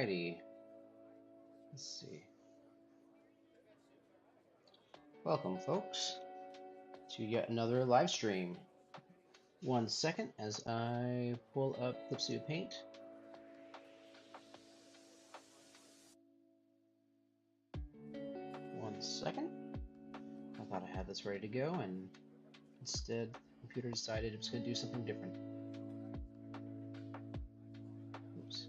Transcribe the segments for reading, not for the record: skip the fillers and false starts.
Alrighty. Let's see. Welcome, folks, to yet another live stream. 1 second as I pull up Clipsuit Paint. One second. I thought I had this ready to go, and instead, the computer decided it was going to do something different. Oops.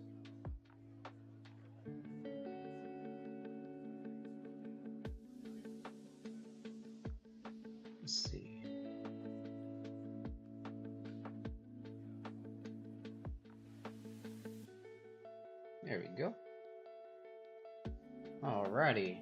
Let's see. There we go. Alrighty.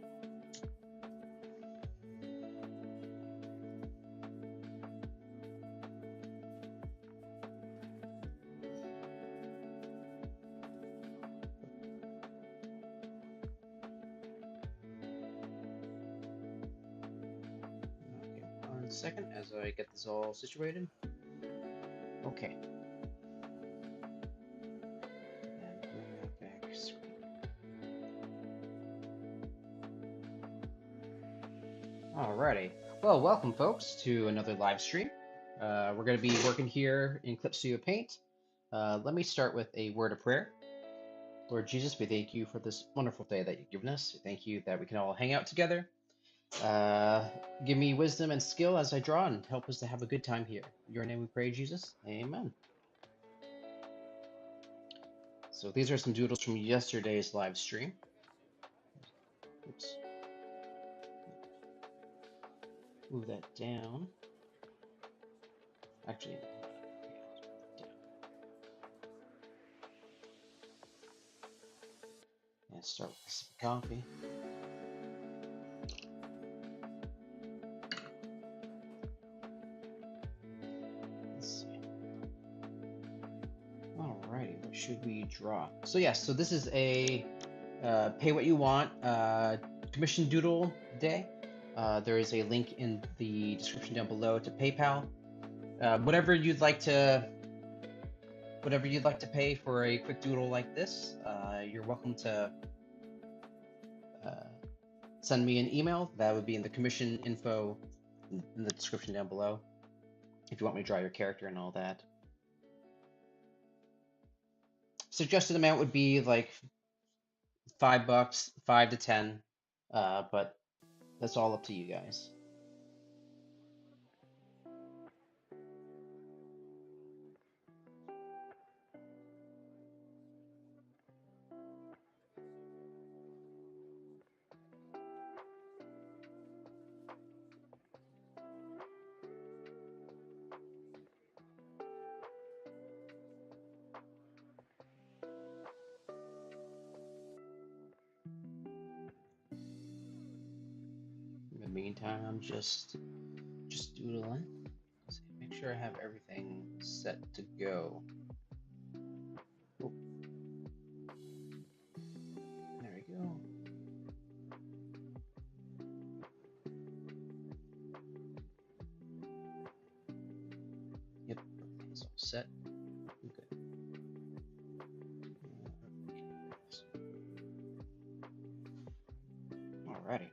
Okay, 1 second as I get this all situated. Okay. And bring that back screen. Alrighty. Well, welcome, folks, to another live stream. We're going to be working here in Clipsuit Paint. Let me start with a word of prayer. Lord Jesus, we thank you for this wonderful day that you've given us. We thank you that we can all hang out together. Give me wisdom and skill as I draw and help us to have a good time here. In your name we pray, Jesus. Amen. So these are some doodles from yesterday's live stream. Oops. Move that down. Actually, and start with some coffee. Let's see. Alrighty, what should we draw? So yes, so this is a pay what you want commission doodle day. There is a link in the description down below to PayPal. Whatever you'd like to pay for a quick doodle like this, you're welcome to send me an email. That would be in the commission info in the description down below, if you want me to draw your character and all that. Suggested amount would be like $5, 5 to 10, but that's all up to you guys. In the meantime, I'm just doodling. Let's see, make sure I have everything set to go. Oh, there we go. Yep, everything's all set. Good. Alrighty.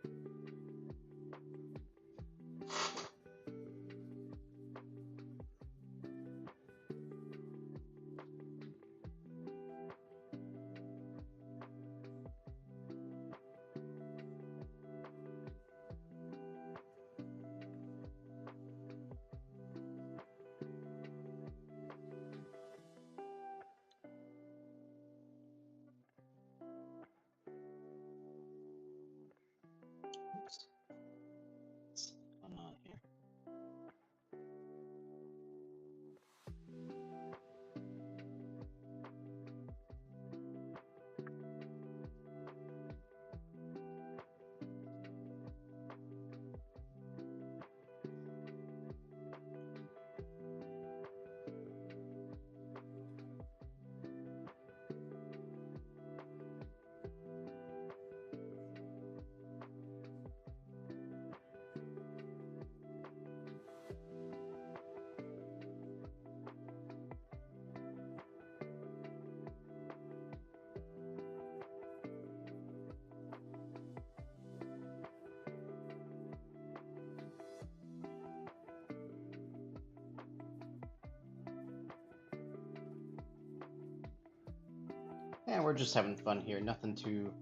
And we're just having fun here, nothing too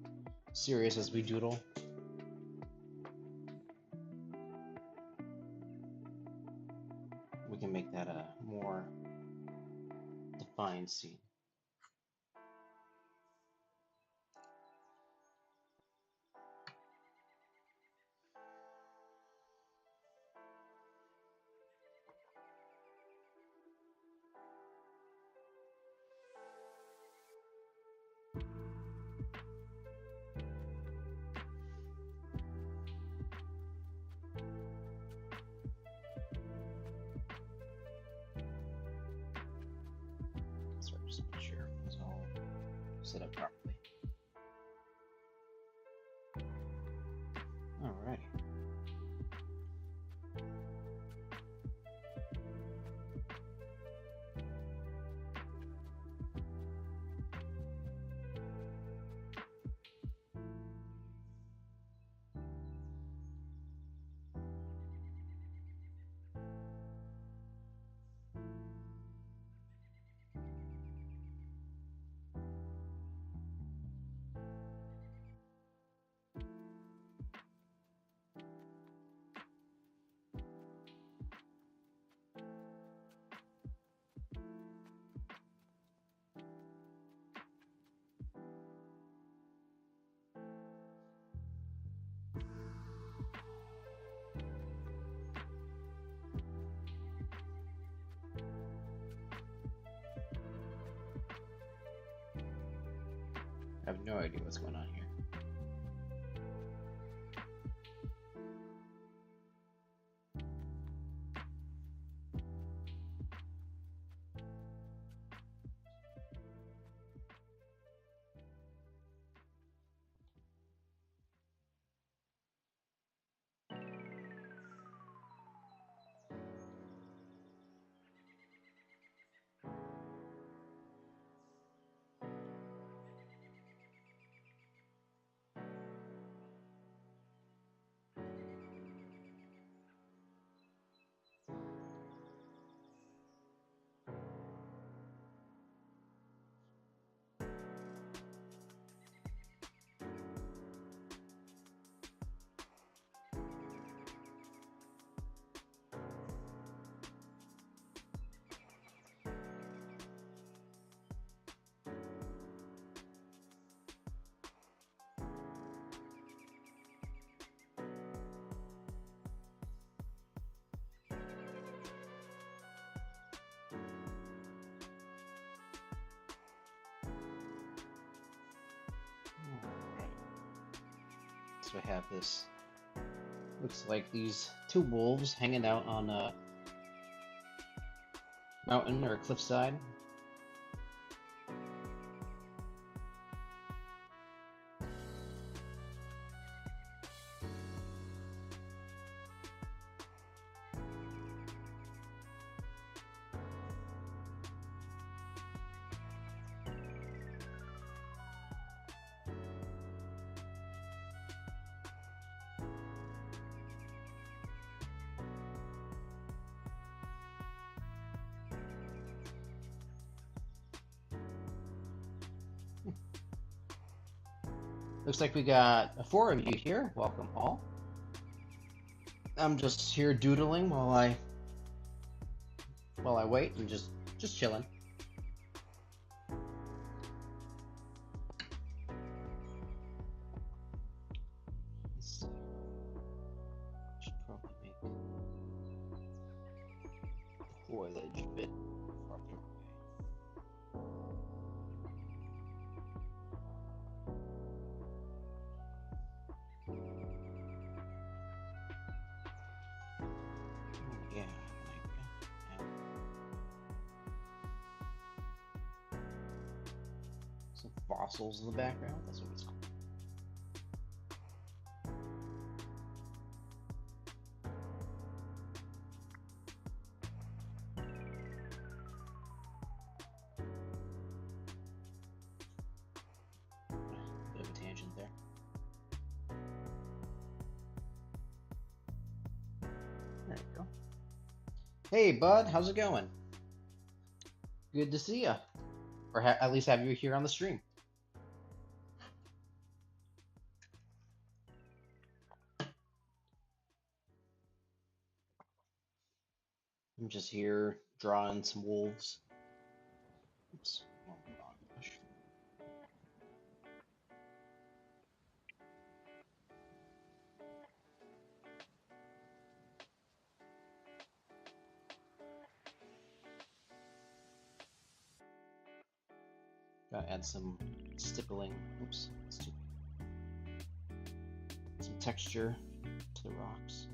serious as we doodle. We can make that a more defined scene. So just make sure it's all set up properly. Alrighty. I have no idea what's going on here. So I have this, looks like these two wolves hanging out on a mountain or a cliffside. Looks like we got 4 of you here. Welcome all. I'm just here doodling while I wait and just chilling. Let's see. Should probably make the foliage a bit farther away. Yeah, some fossils in the background. That's what it's called. Bit of a tangent there. There you go. Hey, bud, how's it going? Good to see ya. Or at least have you here on the stream. I'm just here drawing some wolves. Oops. Oh, gosh. Gotta add some stippling. Oops. Some texture to the rocks.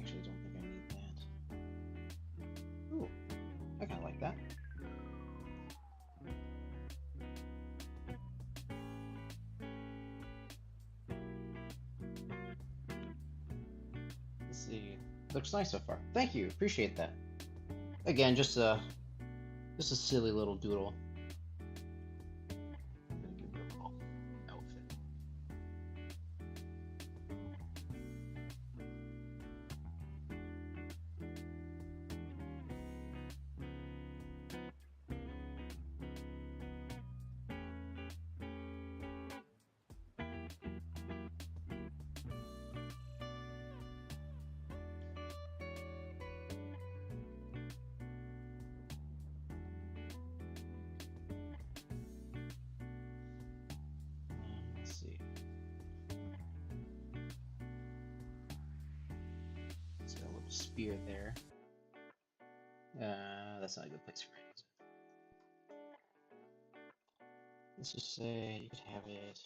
Actually, I don't think I need that. Ooh, I kind of like that. Let's see. Looks nice so far. Thank you. Appreciate that. Again, just a silly little doodle. I'm gonna give it a little outfit. Let's see. So a little spear there. That's not a good place for it, is it? Let's just say you could have it.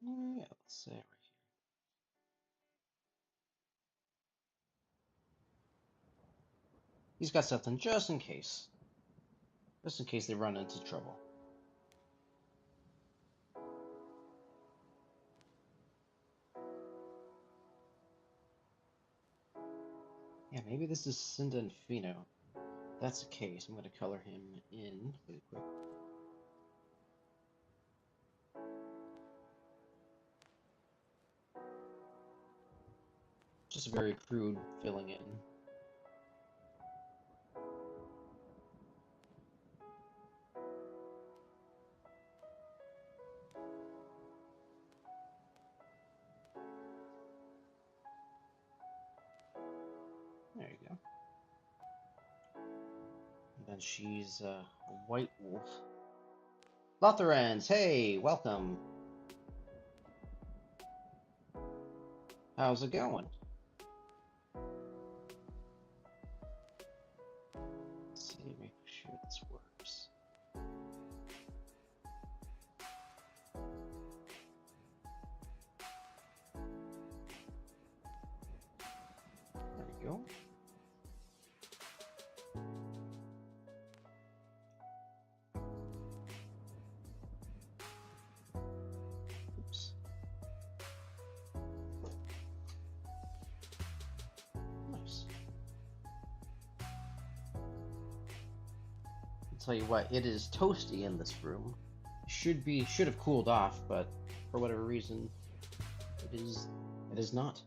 Yeah, let's say right here. He's got something just in case. Just in case they run into trouble. Yeah, maybe this is Cinda and Fino. If that's the case, I'm going to color him in really quick. Just very crude filling in. There you go. And then she's a white wolf. Lotharans, hey, welcome. How's it going? Let's see, make sure this works. There we go. Oops. Nice. I'll tell you what, it is toasty in this room. Should have cooled off, but for whatever reason, it is not.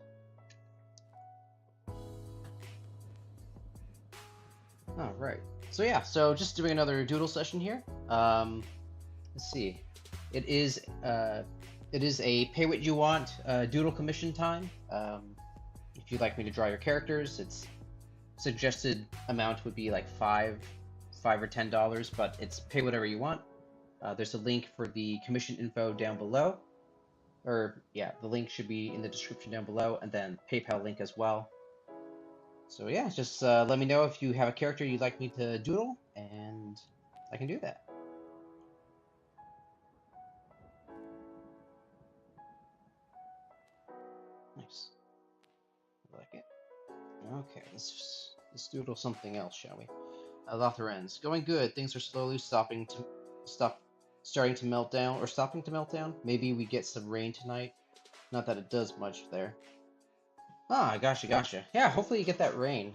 All right. So yeah, so just doing another doodle session here. Let's see. It is a pay what you want doodle commission time. If you'd like me to draw your characters, its suggested amount would be like $5 or $10, but it's pay whatever you want. There's a link for the commission info down below, or yeah, the link should be in the description down below, and then PayPal link as well. So yeah, just let me know if you have a character you'd like me to doodle, and I can do that. Nice. I like it. Okay, let's doodle something else, shall we? Lotharens, going good. Things are slowly starting to melt down, or stopping to melt down. Maybe we get some rain tonight. Not that it does much there. Ah, gotcha. Yeah, hopefully you get that rain.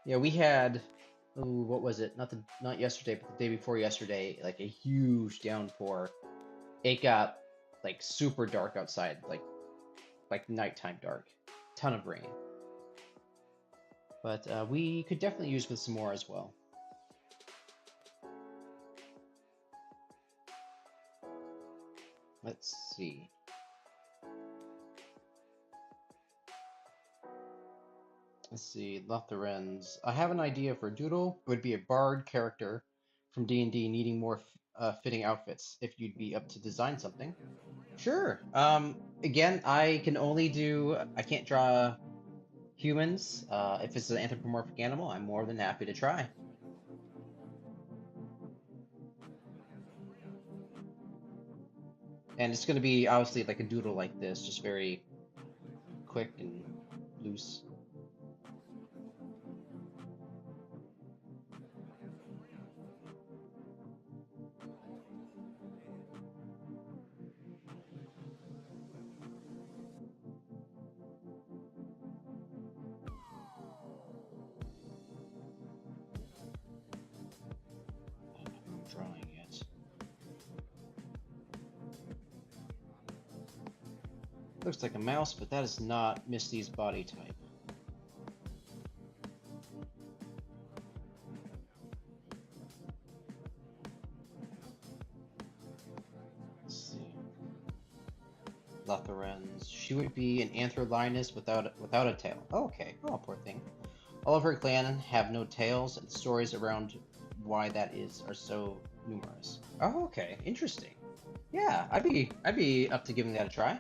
Yeah, we had oh, what was it? Not yesterday, but the day before yesterday, like a huge downpour. It got like super dark outside, like nighttime dark. Ton of rain. But we could definitely use with some more as well. Let's see. Let's see, Lutherans. I have an idea for Doodle. It would be a bard character from D&D needing more fitting outfits. If you'd be up to design something. Sure. Again, I can't draw humans. If it's an anthropomorphic animal, I'm more than happy to try. And it's going to be obviously like a doodle like this, just very quick and loose. I'm drawing it. Looks like a mouse, but that is not Misty's body type. Let's see. Lutherans. She would be an Anthrolinus without a tail. Oh, okay. Oh, poor thing. All of her clan have no tails, and the stories around why that is are so numerous. Oh, okay. Interesting. Yeah, I'd be up to giving that a try.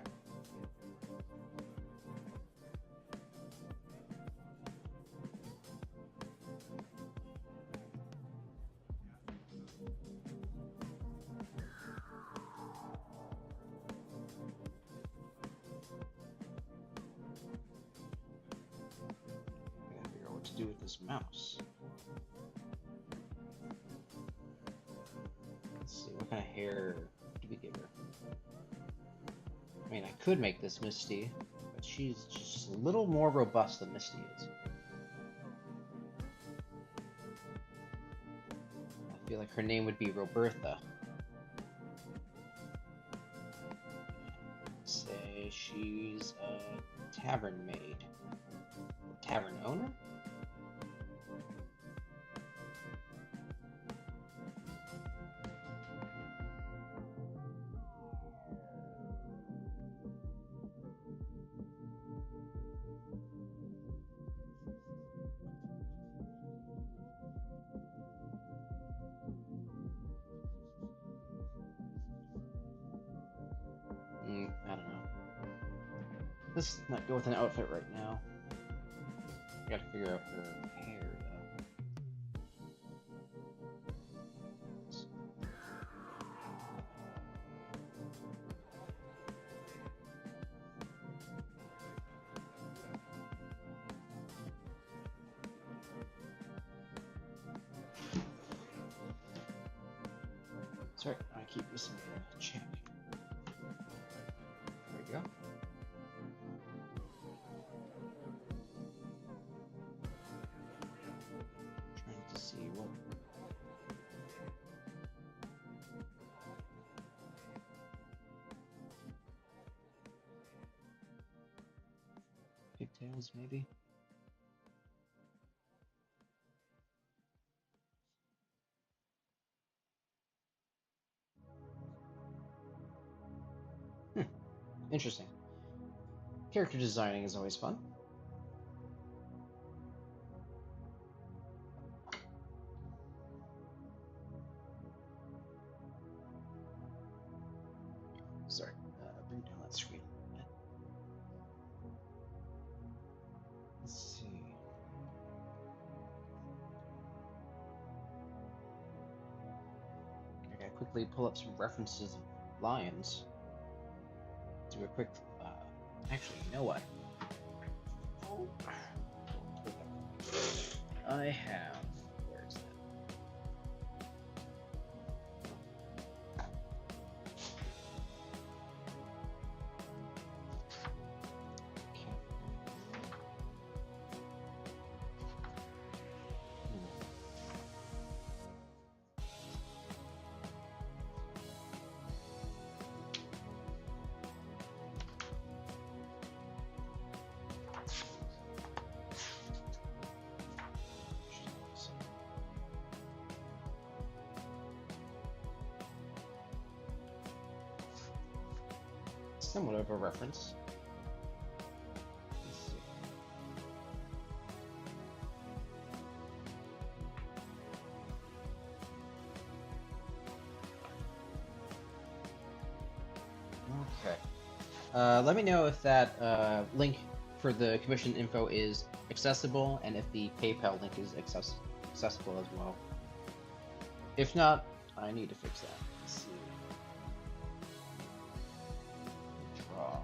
I gotta figure out what to do with this mouse. Let's see, what kind of hair do we give her? I mean, I could make this Misty, but she's just a little more robust than Misty is. I feel like her name would be Roberta. Say she's a tavern maid. Tavern owner? I don't know. Let's not go with an outfit right now. I gotta figure out her hair, though. Sorry, I keep missing the check. There we go. Trying to see what. Pigtails, maybe? Interesting. Character designing is always fun. Sorry, bring down that screen a little bit. Let's see. I gotta quickly pull up some references of lions. Do a quick. Actually, you know what? I have. Where is that? somewhat of a reference. Let's see. Okay. Let me know if that link for the commission info is accessible and if the PayPal link is accessible as well. If not, I need to fix that. Let's see. Draw.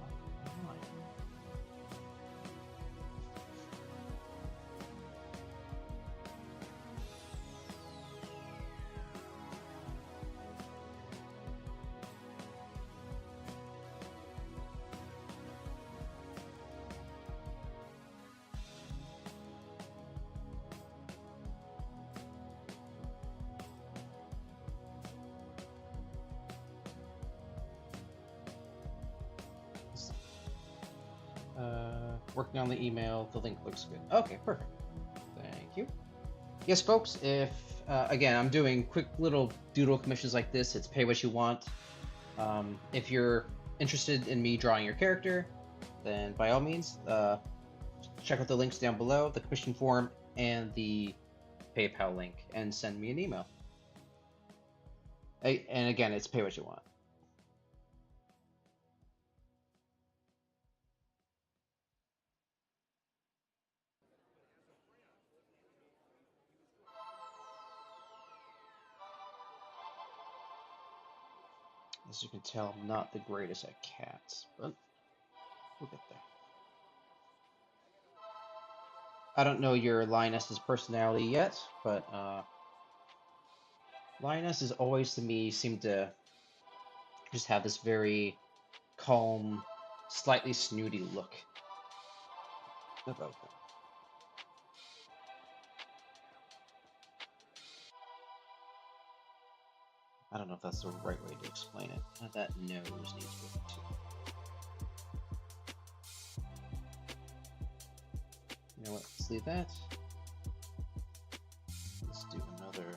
Working on the email. The link looks good. Okay, perfect. Thank you. Yes, folks, if, again, I'm doing quick little doodle commissions like this. It's pay what you want. If you're interested in me drawing your character, then by all means, check out the links down below, the commission form and the PayPal link, and send me an email. And again, it's pay what you want. As you can tell, I'm not the greatest at cats, but we'll get there. I don't know your lioness's personality yet, but lionesses always to me seem to just have this very calm, slightly snooty look about them. I don't know if that's the right way to explain it. That nose needs work too. You know what? Let's leave that. Let's do another.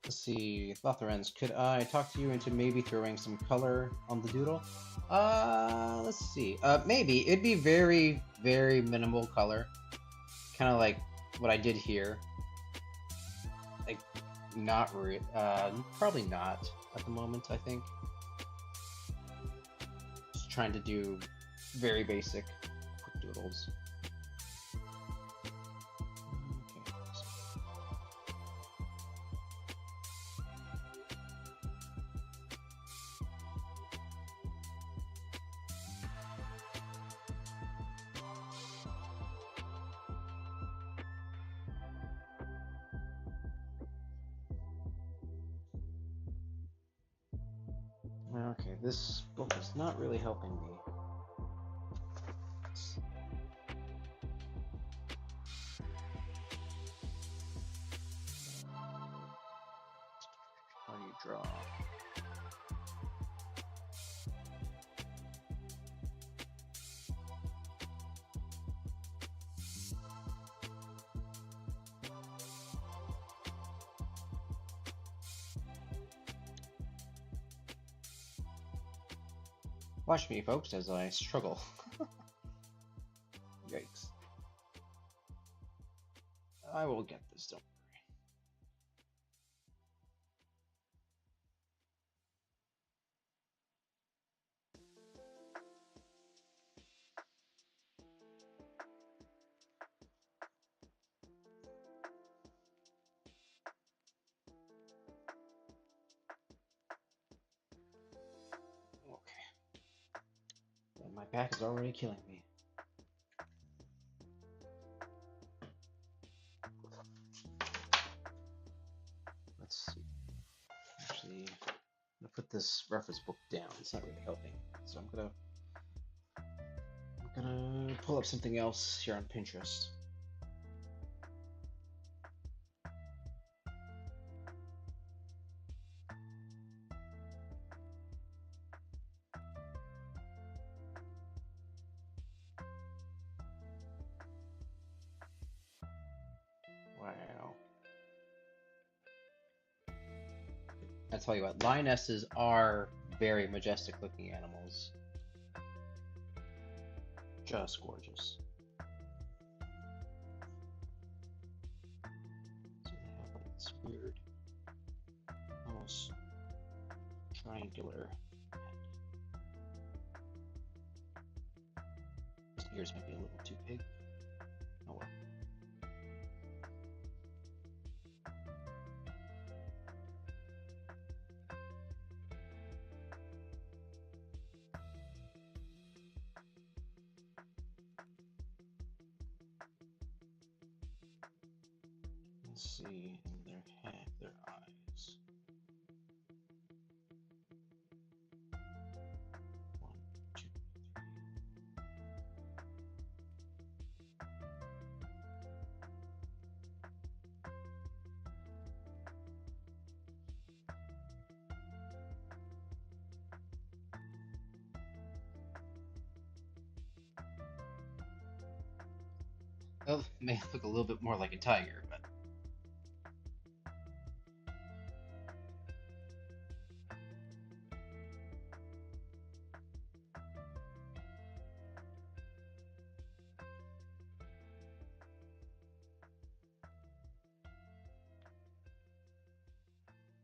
Let's see, Thotherens, could I talk to you into maybe throwing some color on the doodle? Let's see. Maybe. It'd be very, very minimal color. Kind of like what I did here. Like, probably not at the moment, I think. Just trying to do very basic quick doodles. Okay, this book is not really helping me. How do you draw? Watch me, folks, as I struggle. Yikes. I will get this, don't worry. Okay. And my back is already killing me. Let's see. Actually, I'm gonna put this reference book down. It's not really helping. So I'm gonna pull up something else here on Pinterest. tell you what, lionesses are very majestic looking animals. Just gorgeous. So they have like this weird, almost triangular head. His ears might be a little too big. Oh well. Let's see, in their head, their eyes. One, two, well, it may look a little bit more like a tiger, but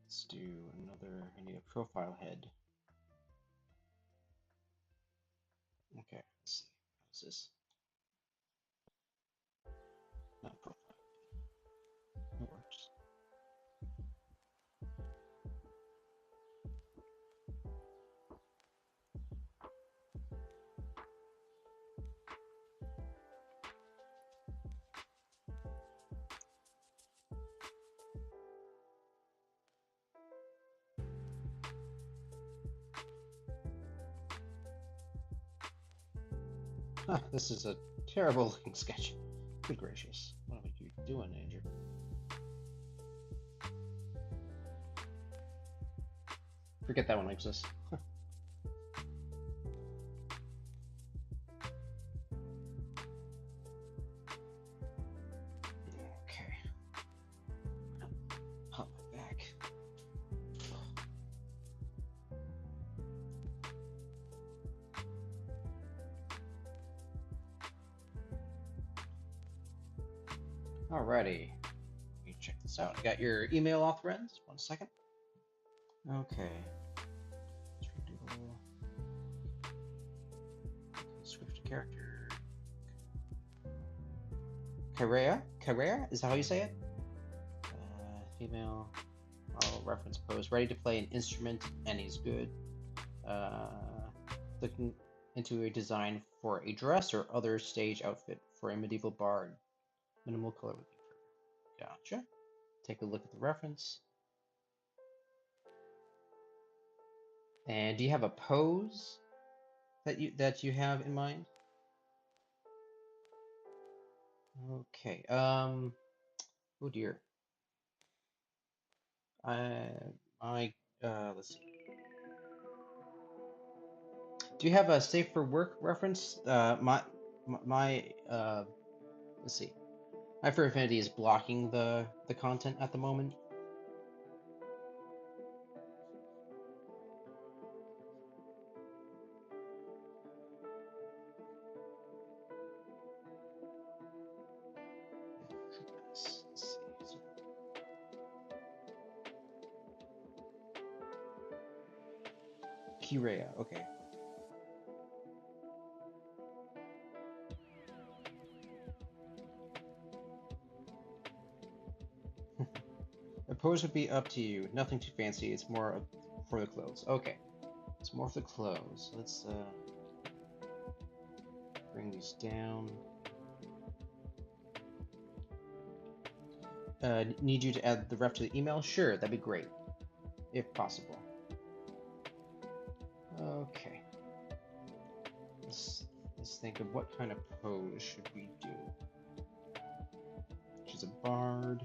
let's do another. I need a profile head. Okay, let's see. How's this? Not profile. It works. Huh, this is a terrible looking sketch. Good gracious. What are you doing, Andrew? Forget that one exists. Okay. Hop my back. Alrighty. Let me check this out. I got your email authorized. 1 second. Okay. Doodle. Swift character. Carrera? Is that how you say it? Female. Oh, reference pose. Ready to play an instrument, and he's good. Looking into a design for a dress or other stage outfit for a medieval bard. Minimal color would be perfect. Gotcha. Take a look at the reference. And do you have a pose that you have in mind? Okay. Oh dear. Let's see. Do you have a safe for work reference? Let's see. My for Affinity is blocking the content at the moment. Let's see. Kirea, okay. The pose would be up to you. Nothing too fancy. It's more for the clothes. Okay. It's more for the clothes. Let's bring these down. Need you to add the ref to the email? Sure, that'd be great. If possible. Okay. Let's think of what kind of pose should we do. She's a bard.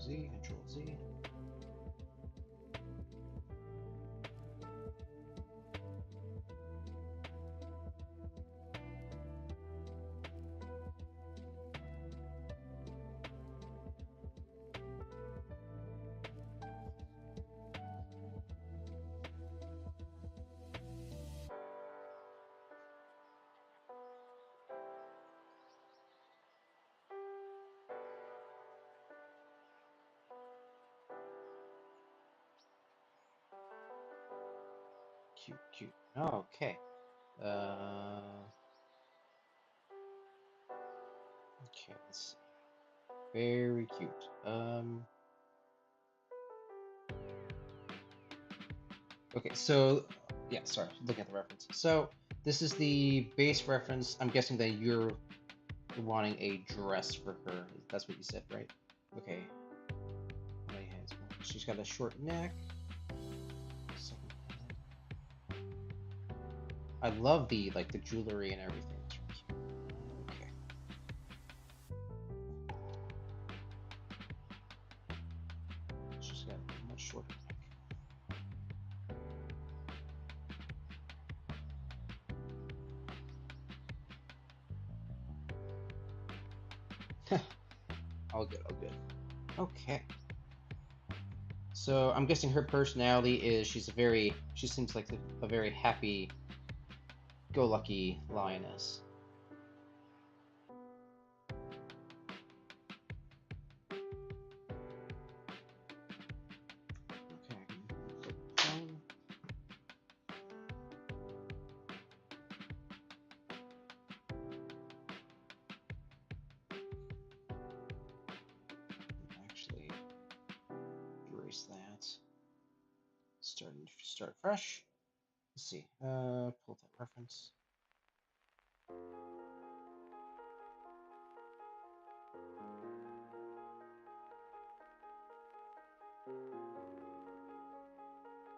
Z, Control Z. Cute, cute. Okay. Okay, let's see. Very cute. Okay, so yeah, sorry, looking at the reference. So this is the base reference. I'm guessing that you're wanting a dress for her. That's what you said, right? Okay. She's got a short neck. I love the jewelry and everything. It's really cute. Okay. She's got a much shorter neck. All good, all good. Okay. So I'm guessing her personality is she seems like a very happy-go-lucky lioness. Okay. Actually, erase that. Start fresh. Let's see. Pull that reference.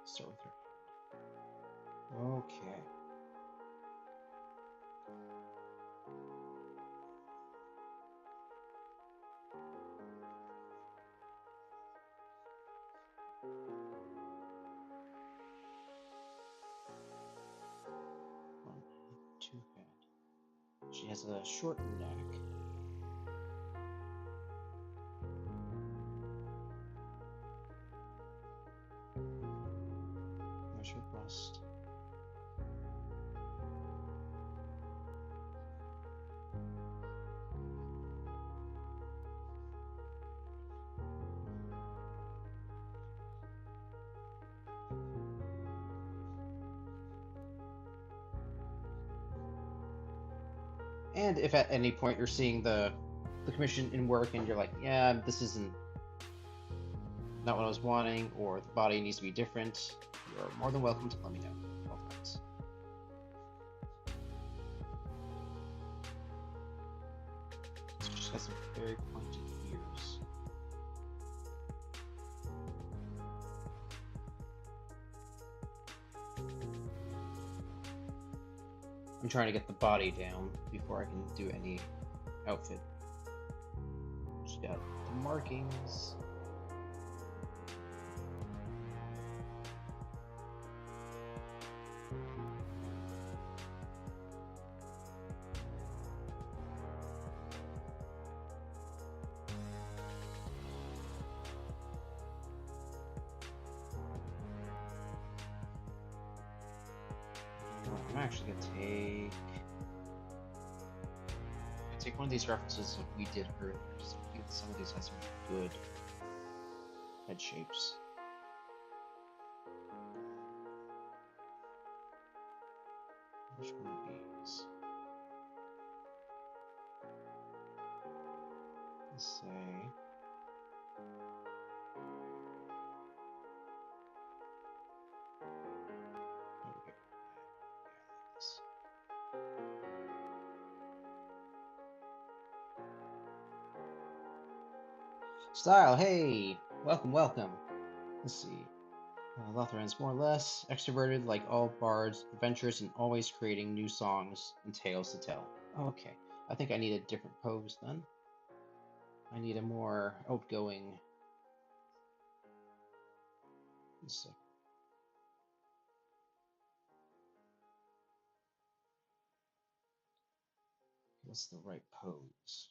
Start with her. Okay. One, two head. She has a short neck. There's her bust. And if at any point you're seeing the commission in work and you're like, yeah, this isn't not what I was wanting, or the body needs to be different, you're more than welcome to let me know. All thanks. She just has some very pointed ears. I'm trying to get the body down before I can do any outfit. She's got the markings. I'm actually gonna take one of these references that we did earlier. I think some of these have some good head shapes. Which one of these? Let's say. Okay. Yeah, this. Style, hey! Welcome, welcome. Let's see. Lothran's more or less extroverted like all bards, adventurous and always creating new songs and tales to tell. Okay, I think I need a different pose then. I need a more outgoing Let's see. What's the right pose?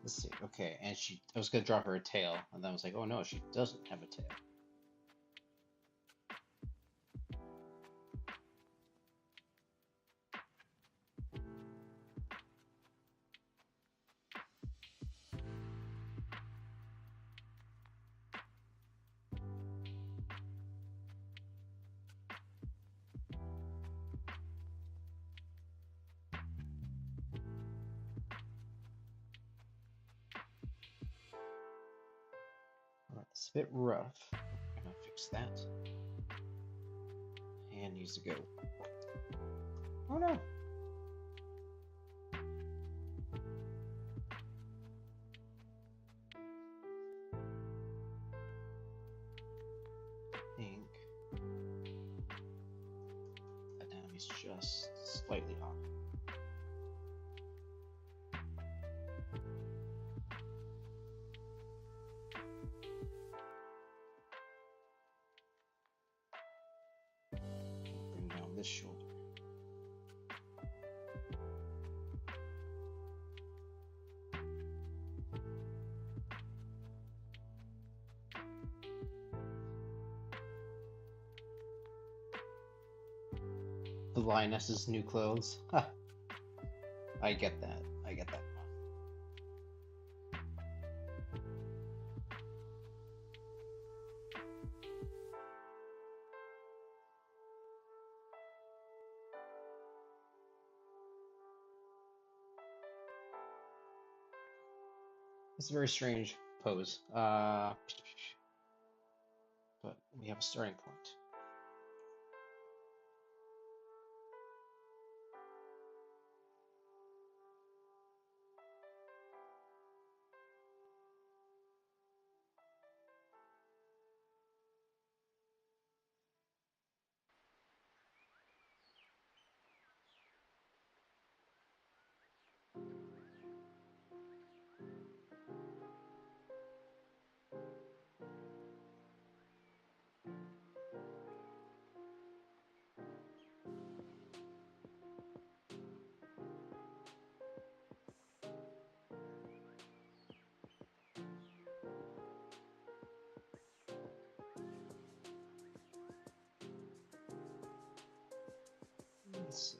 Let's see. Okay, and I was gonna draw her a tail, and then I was like, oh no, she doesn't have a tail. All right, it's a bit rough. I'm gonna fix that. Hand needs to go. Oh no. I think that is just slightly off. Bring down this shoulder. The lioness's new clothes. Ha. I get that. I get that. It's a very strange pose. But we have a starting point. Let's see.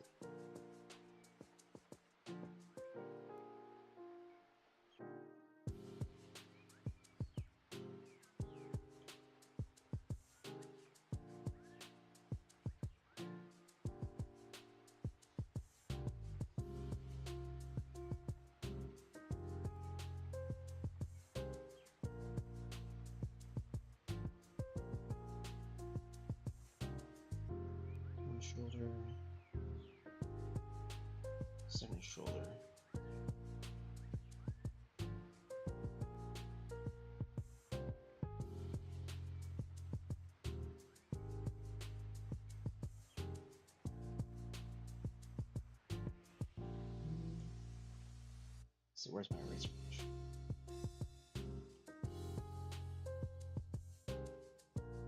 One shoulder. Second shoulder. Let's see, where's my eraser brush?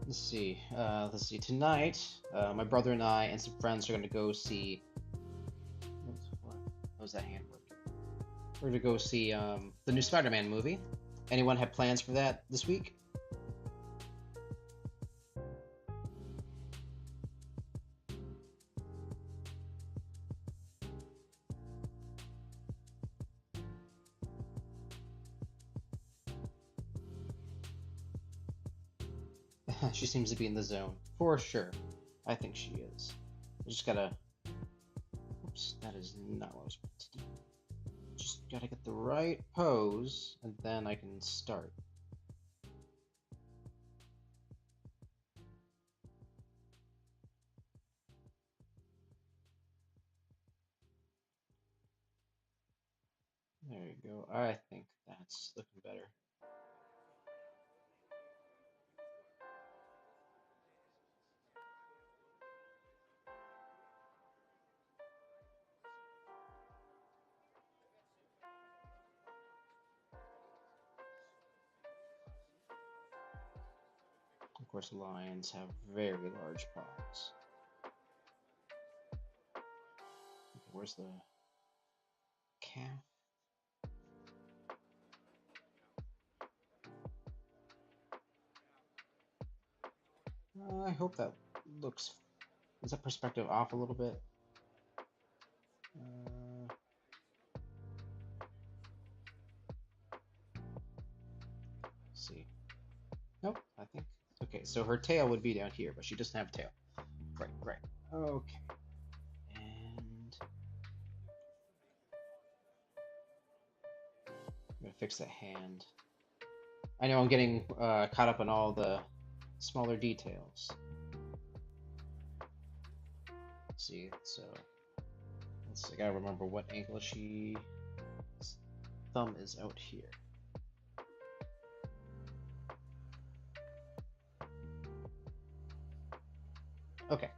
Let's see. Let's see. Tonight, my brother and I and some friends are going to go see. How's that hand work? We're going to go see the new Spider-Man movie. Anyone have plans for that this week? She seems to be in the zone. For sure. I think she is. I just gotta... Oops, that is not what I was supposed to do. Just Gotta get the right pose, and then I can start. There you go. I think that's looking better. Of course, lions have very large paws. Okay, where's the calf? I hope that looks. Is that perspective off a little bit? Let's see. Nope, I think. Okay, so her tail would be down here, but she doesn't have a tail. Right, right. Okay. And I'm gonna fix that hand. I know I'm getting caught up on all the smaller details. Let's see, so I gotta remember what angle she's thumb is out here. Okay.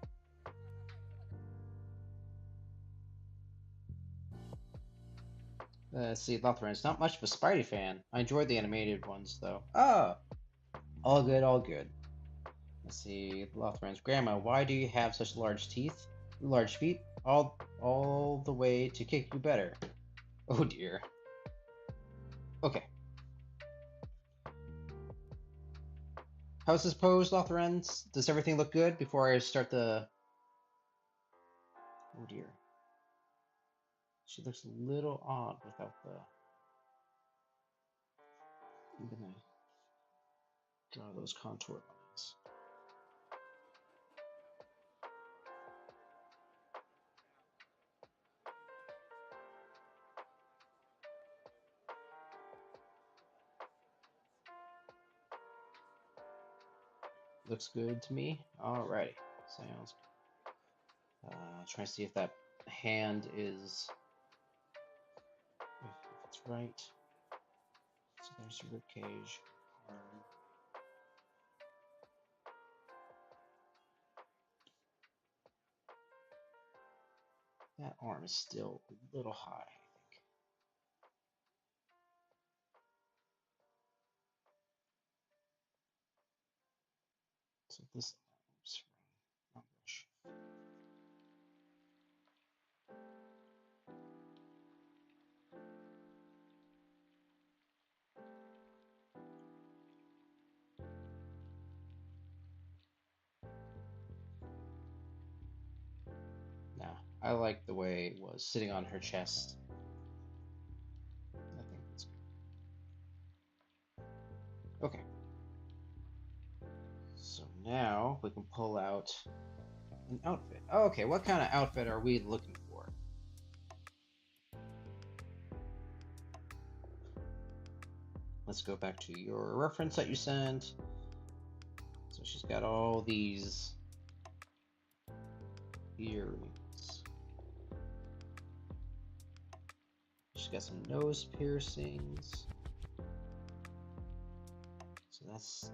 Let's see, Lothran's not much of a Spidey fan. I enjoyed the animated ones though. Oh, all good, all good. Let's see, Lothran's grandma. Why do you have such large teeth, large feet, all the way to kick you better? Oh dear. Okay. How's this pose, Lothrens? Does everything look good before I start the... Oh dear. She looks a little odd without the... I'm gonna draw those contour lines. Looks good to me. Alrighty. Sounds good. Trying to see if that hand is... if it's right. So there's your ribcage. Arm. That arm is still a little high, I think. So this arm's from brush. Nah, I like the way it was sitting on her chest. I think it's good. Okay. So now we can pull out an outfit. Okay, what kind of outfit are we looking for? Let's go back to your reference that you sent. So she's got all these earrings. She's got some nose piercings. So that's...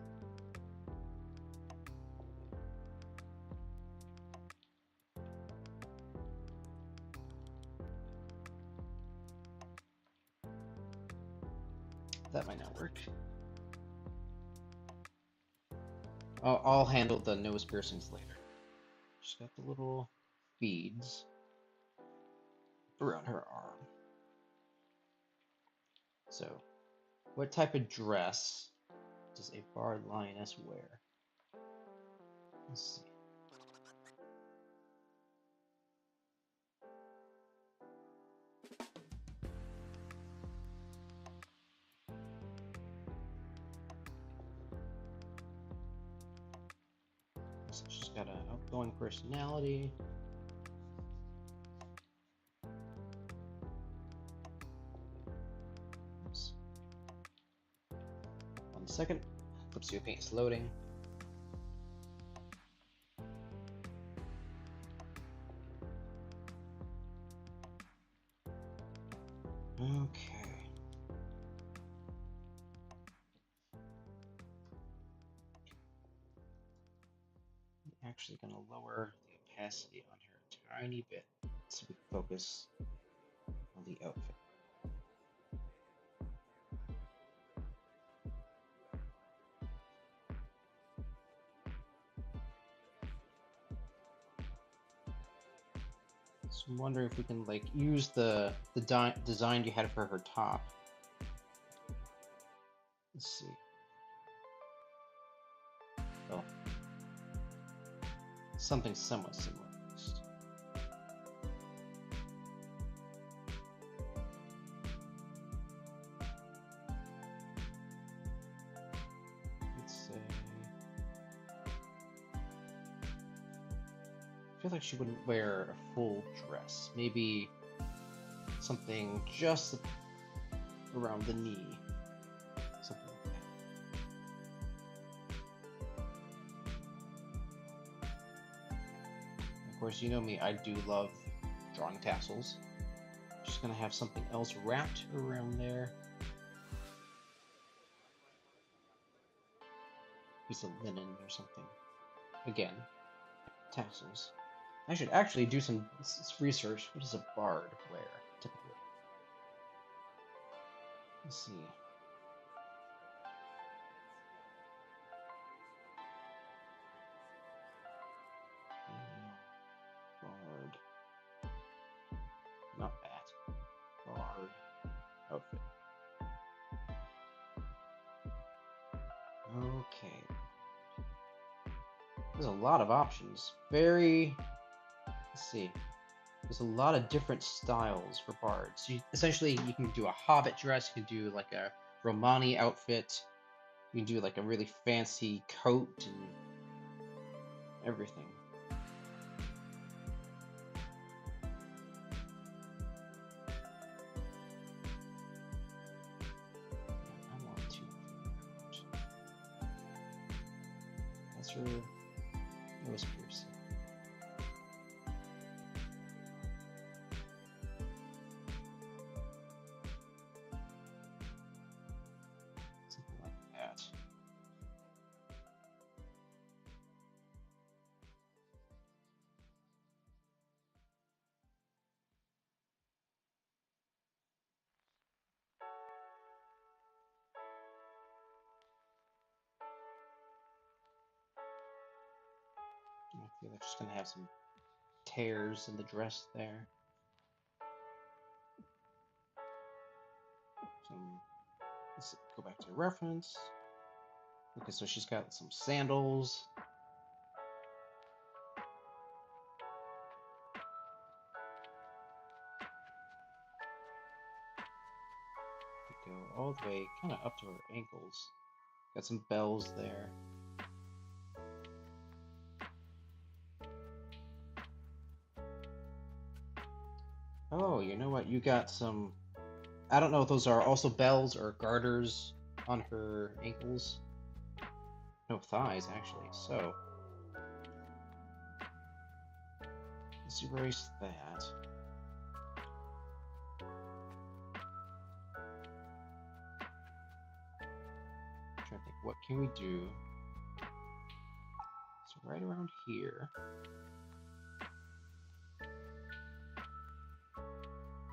that might not work. I'll handle the nose piercings later. She's got the little beads around her arm. So, what type of dress does a barred lioness wear? Let's see. So she's got an outgoing personality. 1 second. Clip Studio Paint is loading. Okay. I'm actually going to lower the opacity on her a tiny bit so we can focus on the outfit. So I'm wondering if we can like use the design you had for her top. Let's see. Well, something somewhat similar. At least. Let's say. I feel like she wouldn't wear a full dress. Maybe something just around the knee. Something like that. Of course, you know me, I do love drawing tassels. Just gonna have something else wrapped around there. Piece of linen or something. Again, tassels. I should actually do some research. What does a bard wear, typically? Let's see. Bard. Not that. Bard outfit. Okay. There's a lot of options. Let's see. There's a lot of different styles for bards. Essentially, you can do a hobbit dress, you can do like a Romani outfit, you can do like a really fancy coat and everything. I want to. That's her nose piercing. Something like that. I feel like she's gonna have some tears in the dress there. Let's go back to reference. Okay, so she's got some sandals. Go all the way kind of up to her ankles. Got some bells there. Oh, you know what? You got some. I don't know if those are also bells or garters on her ankles. No thighs, actually. So let's erase that. I'm trying to think, what can we do? So right around here, we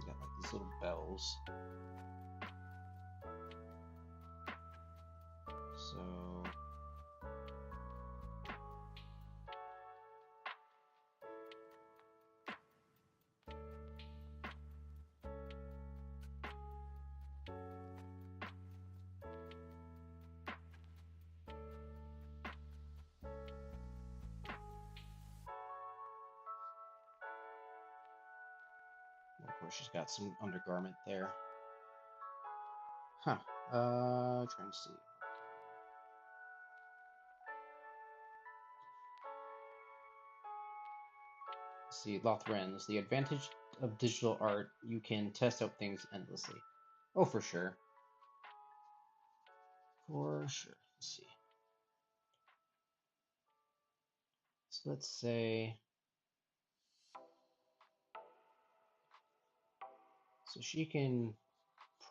got like these little bells. So of course she's got some undergarment there. Huh. Trying to see. See, Lothrens, the advantage of digital art, you can test out things endlessly. Oh, for sure. For sure. Let's see. So let's say, so she can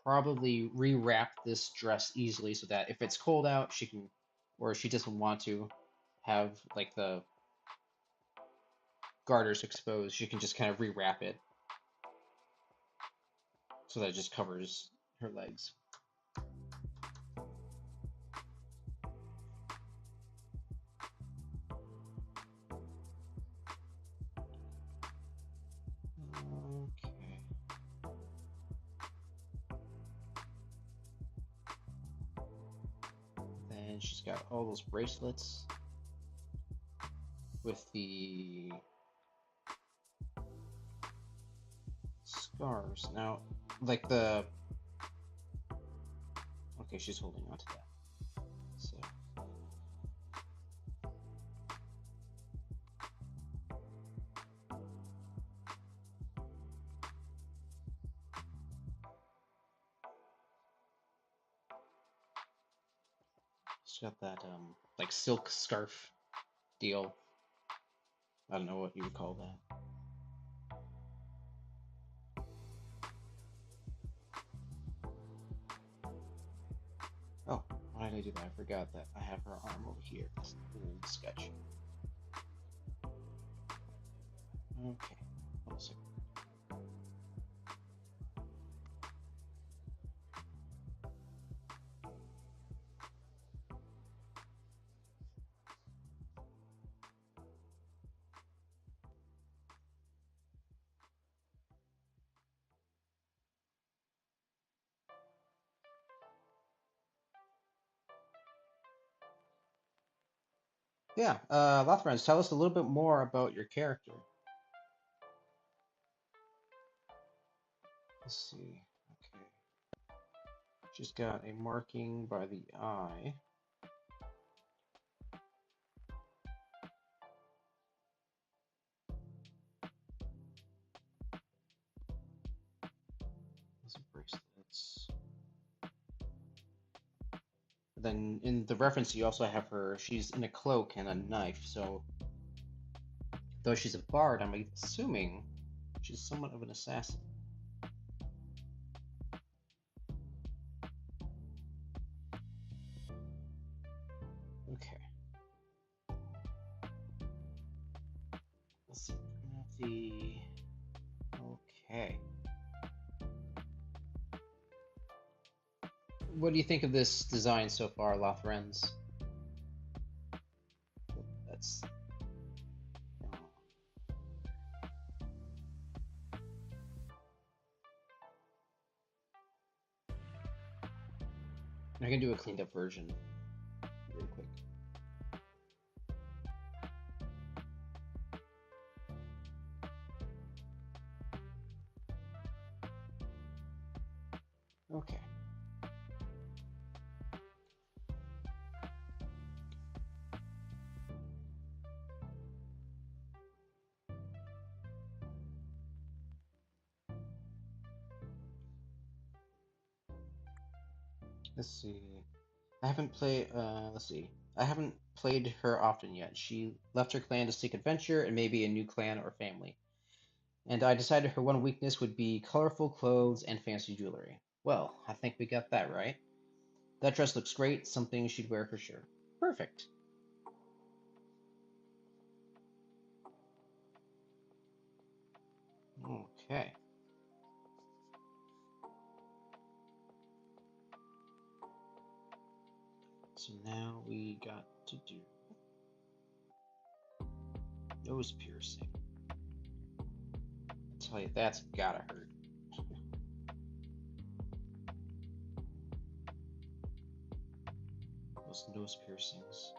probably rewrap this dress easily so that if it's cold out, she can, or if she doesn't want to have like the garters exposed, she can just kind of rewrap it so that it just covers her legs. Okay. Then she's got all those bracelets with the scars. Now, like the, okay, she's holding on to that. So, she's got that like silk scarf deal. I don't know what you would call that. Oh, why did I do that? I forgot that I have her arm over here. This old sketch. Okay. Hold a second. Yeah, Lothbrans, tell us a little bit more about your character. Let's see. Okay. She's got a marking by the eye. Those are bracelets. Then in the reference, you also have her, she's in a cloak and a knife, so though she's a bard, I'm assuming she's somewhat of an assassin. Okay. Let's see. Okay. What do you think of this design so far, Lothrens? That's. I can do a cleaned up version real quick. Okay. Let's see. I haven't played. Let's see. I haven't played her often yet. She left her clan to seek adventure and maybe a new clan or family. And I decided her one weakness would be colorful clothes and fancy jewelry. Well, I think we got that right. That dress looks great, something she'd wear for sure. Perfect. Okay. So now we got to do nose piercing. I tell you, that's gotta hurt. Those nose piercings.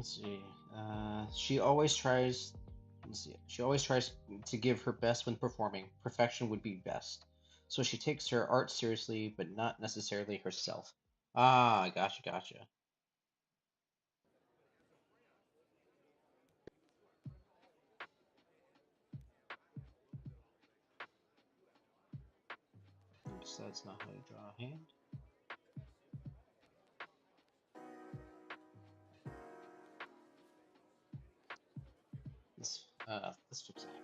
Let's see. She always tries. Let's see. She always tries to give her best when performing. Perfection would be best. So she takes her art seriously, but not necessarily herself. Ah, gotcha, gotcha. Oops, that's not how you draw a hand. Let's fix a hand.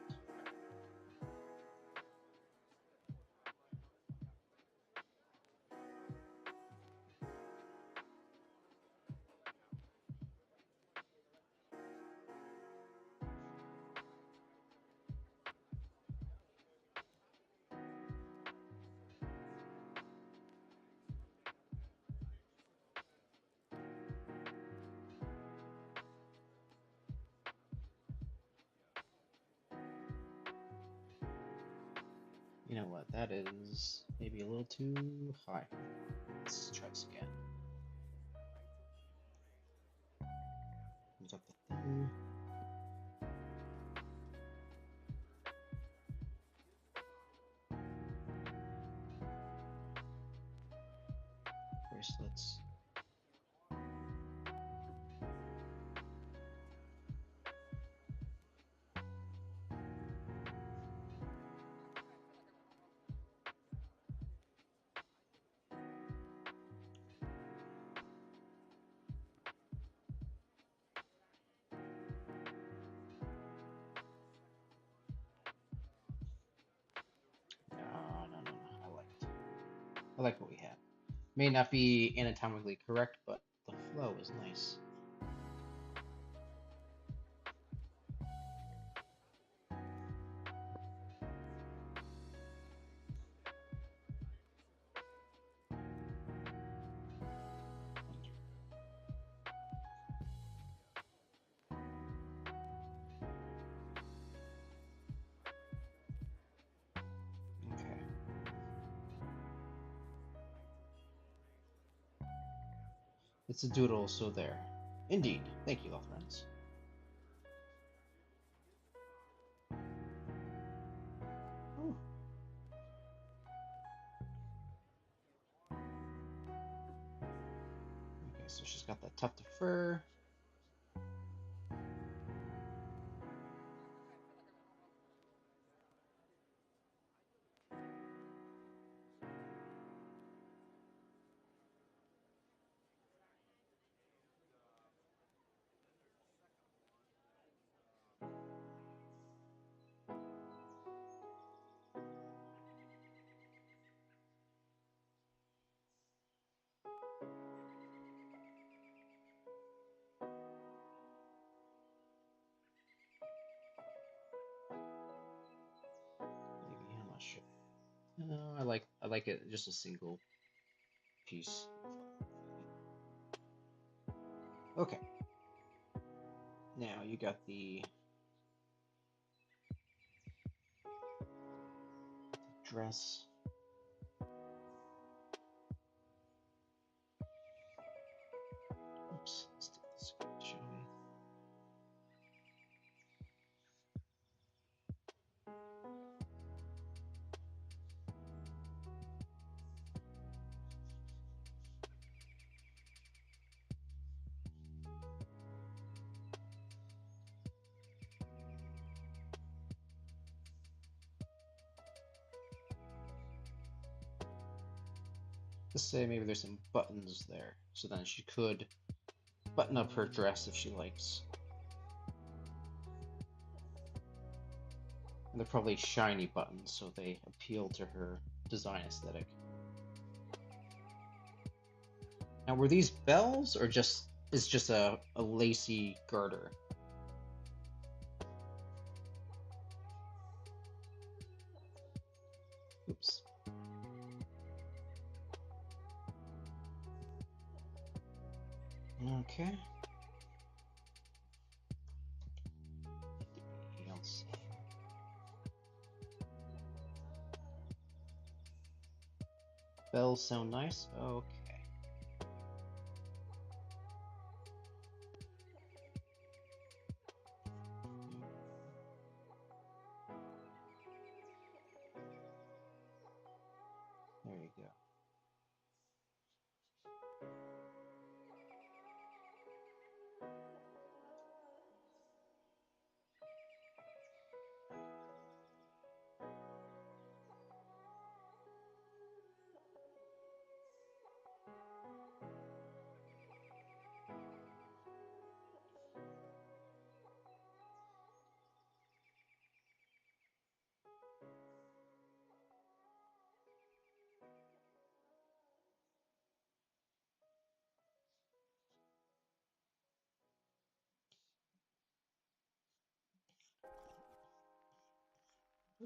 You know what? That is maybe a little too high. Let's try this again. Use up the thing. Bracelets. No, no, no, no. I like it. I like what we have. May not be anatomically correct, but the flow is nice. Okay. It's a doodle, so there. Indeed. Thank you, love friends. Ooh. Okay, so she's got that tuft of fur. Maybe I'm not sure. No, I like it just a single piece. Okay. Now you got the dress. Oops. Let's take this shall we? Let's say maybe there's some buttons there, so then she could button up her dress if she likes. And they're probably shiny buttons, so they appeal to her design aesthetic. Now, were these bells or just a lacy garter? Oops. Okay. Let's see. Bells sound nice. Okay.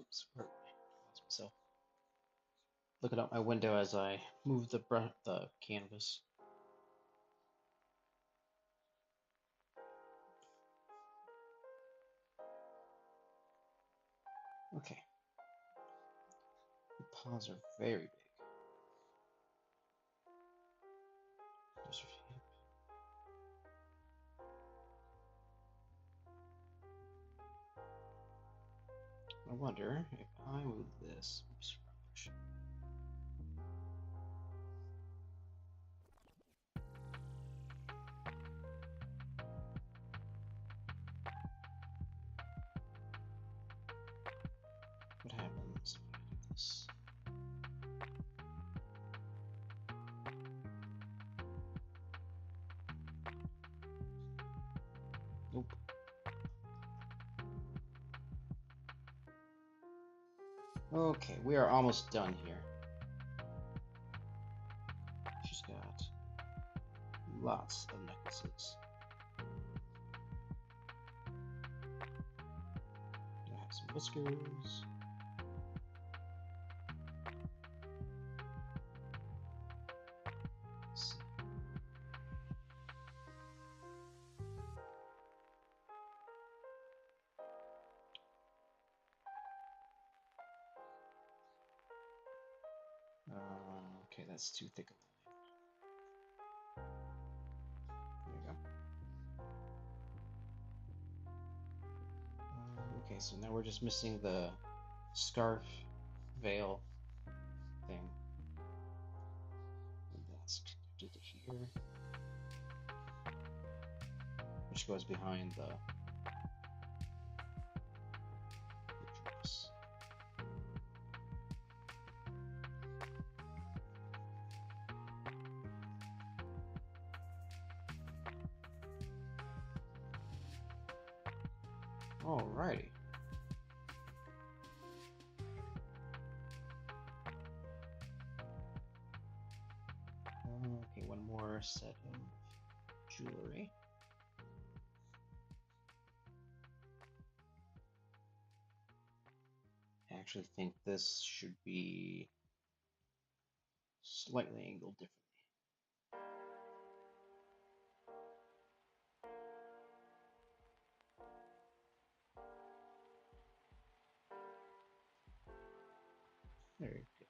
Oops, where am I? Lost myself. Looking out my window as I move the canvas. Okay. The paws are very big. There's her hip. I wonder if I move this. Oops, wrong direction. What happens if I do this? Nope. Okay, we are almost done here. She's got lots of necklaces. I have some whiskers. Let's see. Okay, that's too thick a line. There you go. Okay, so now we're just missing the scarf veil thing. And that's connected to here, which goes behind the dress. Alrighty. Okay, one more set of jewelry. I actually think this should be slightly angled differently. There you go.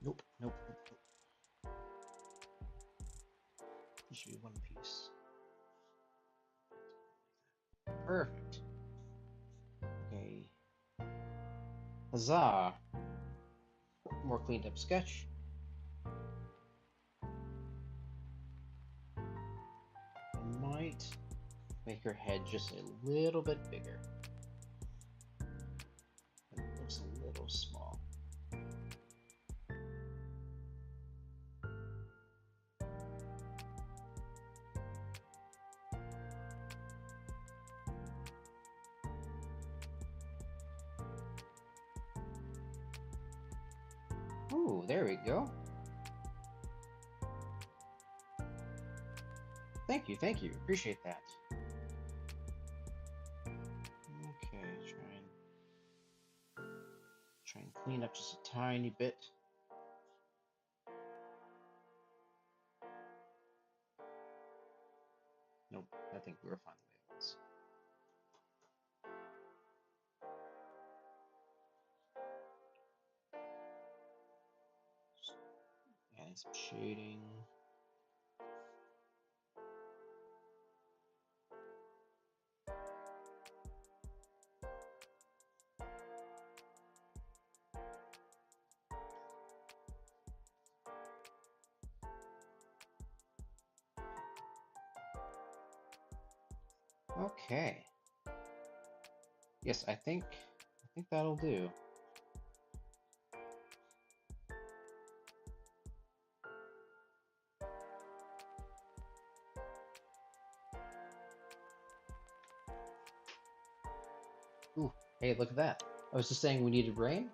Nope, nope, nope, nope. This should be one piece. Perfect. Okay. Huzzah! More cleaned up sketch. I might make her head just a little bit bigger. It looks a little small. Ooh, there we go. Thank you. Appreciate that. Okay, try and clean up just a tiny bit. Nope, I think we were fine the way it was. Just adding some shading. Okay. Yes, I think that'll do. Ooh, hey, look at that. I was just saying we needed rain.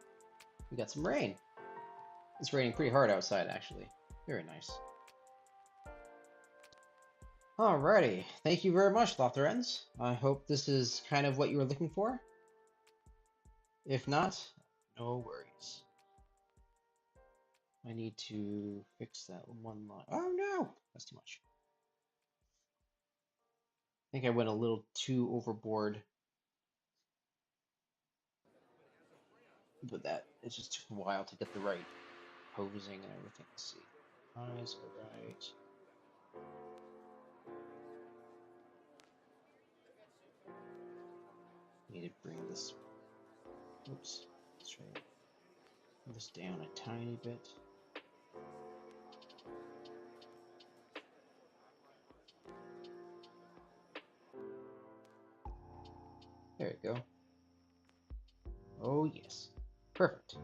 We got some rain. It's raining pretty hard outside, actually. Very nice. Alrighty, thank you very much, Lotharens. I hope this is kind of what you were looking for. If not, no worries. I need to fix that one line. Oh no, that's too much. I think I went a little too overboard with that. It just took a while to get the right posing and everything. Let's see. Eyes are right. Need to bring this. Oops. Let's try to bring this down a tiny bit. There you go. Oh yes. Perfect.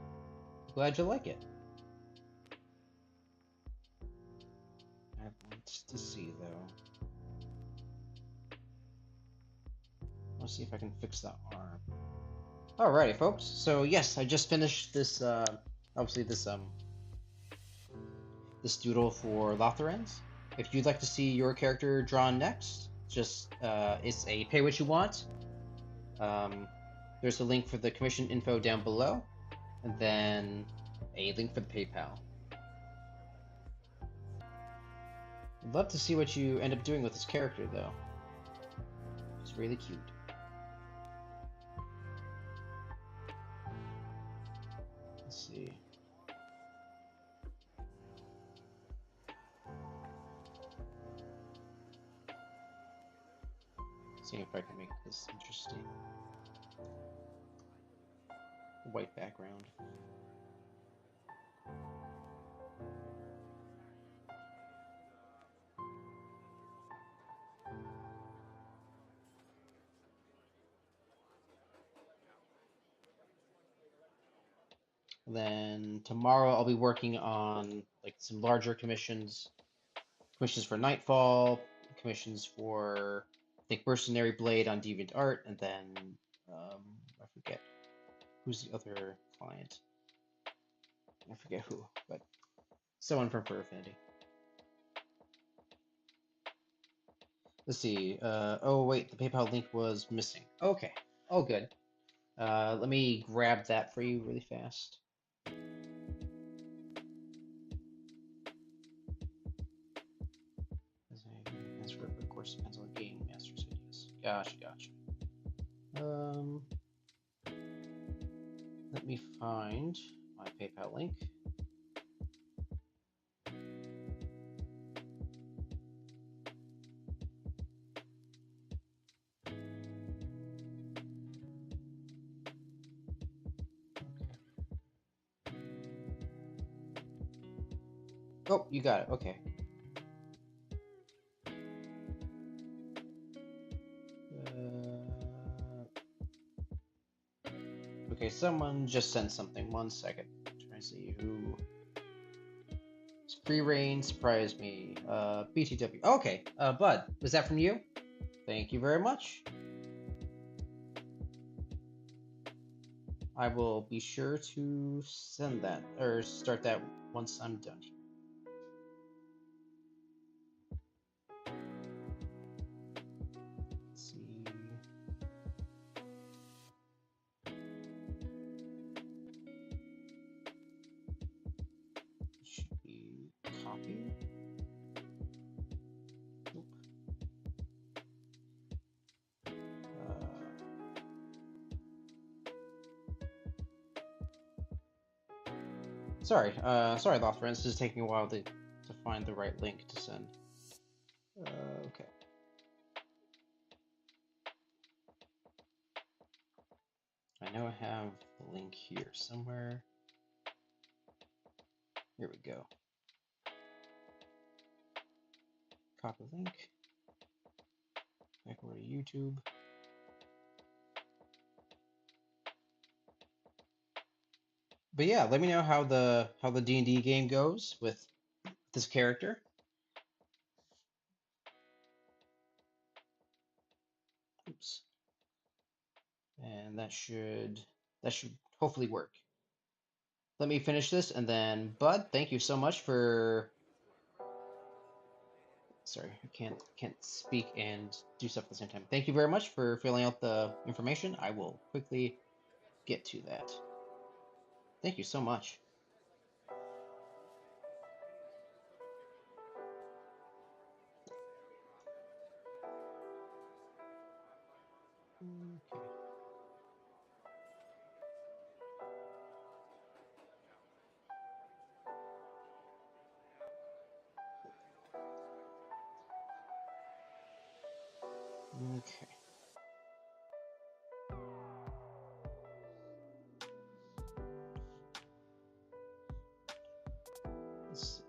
Glad you like it. I have lots to see though. Let's see if I can fix that arm. Alrighty, folks. So yes, I just finished this. Obviously this doodle for Lotharens. If you'd like to see your character drawn next, just it's a pay what you want. There's a link for the commission info down below, and then a link for the PayPal. I'd love to see what you end up doing with this character, though. It's really cute. Let's see. See if I can make this interesting. White background. Then tomorrow I'll be working on like some larger commissions. Commissions for Nightfall, commissions for I think Mercenary Blade on DeviantArt, and then I forget who's the other client. I forget who, but someone from Fur Affinity. Let's see. Oh wait, the PayPal link was missing. Okay. Oh good. Let me grab that for you really fast. That's where, of course, depends on the game master's videos. Gotcha. Um, let me find my PayPal link. Oh, you got it. Okay. Okay, someone just sent something. 1 second. Trying to see who. Free reign surprised me. BTW. Okay, Bud, was that from you? Thank you very much. I will be sure to send that or start that once I'm done here. Let's see. Should be copy. Nope. Sorry, Lost Friends. This is taking a while to find the right link to send. Okay. I know I have the link here somewhere. Here we go. Copy link. Back over to YouTube. But yeah, let me know how the D&D game goes with this character. Oops. And that should hopefully work. Let me finish this, and then Bud, thank you so much for Sorry, I can't speak and do stuff at the same time. Thank you very much for filling out the information. I will quickly get to that. Thank you so much. Okay. Okay. Let's see.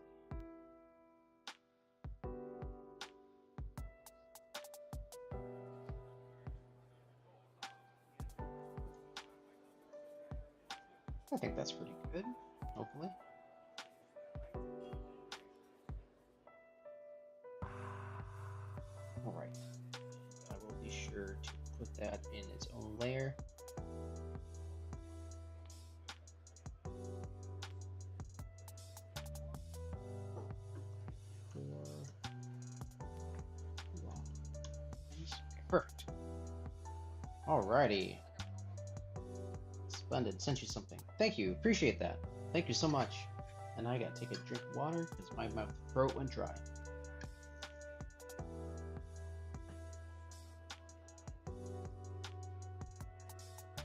I think that's pretty good, hopefully. All right. I will be sure to put that in its own layer. Perfect. Alrighty. Splendid. Sent you something. Thank you. Appreciate that. Thank you so much. And I gotta take a drink of water because my throat went dry.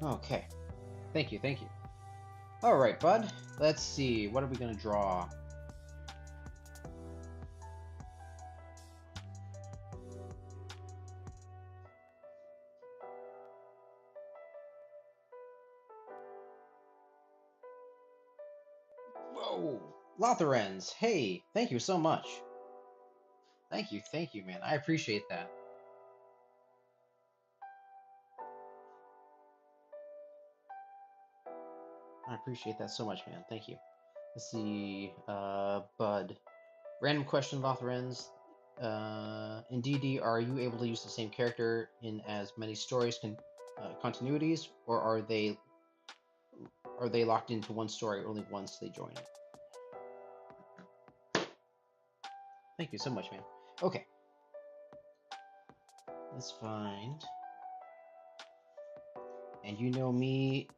Okay. Thank you. Thank you. Alright, bud. Let's see. What are we gonna draw? Whoa! Lotharens! Hey! Thank you so much. Thank you, man. I appreciate that. I appreciate that so much, man. Thank you. Let's see. Bud. Random question, Lotharens. In DD, are you able to use the same character in as many stories continuities, or are they locked into one story only once they join it? Thank you so much, man. Okay. Let's find. And you know me,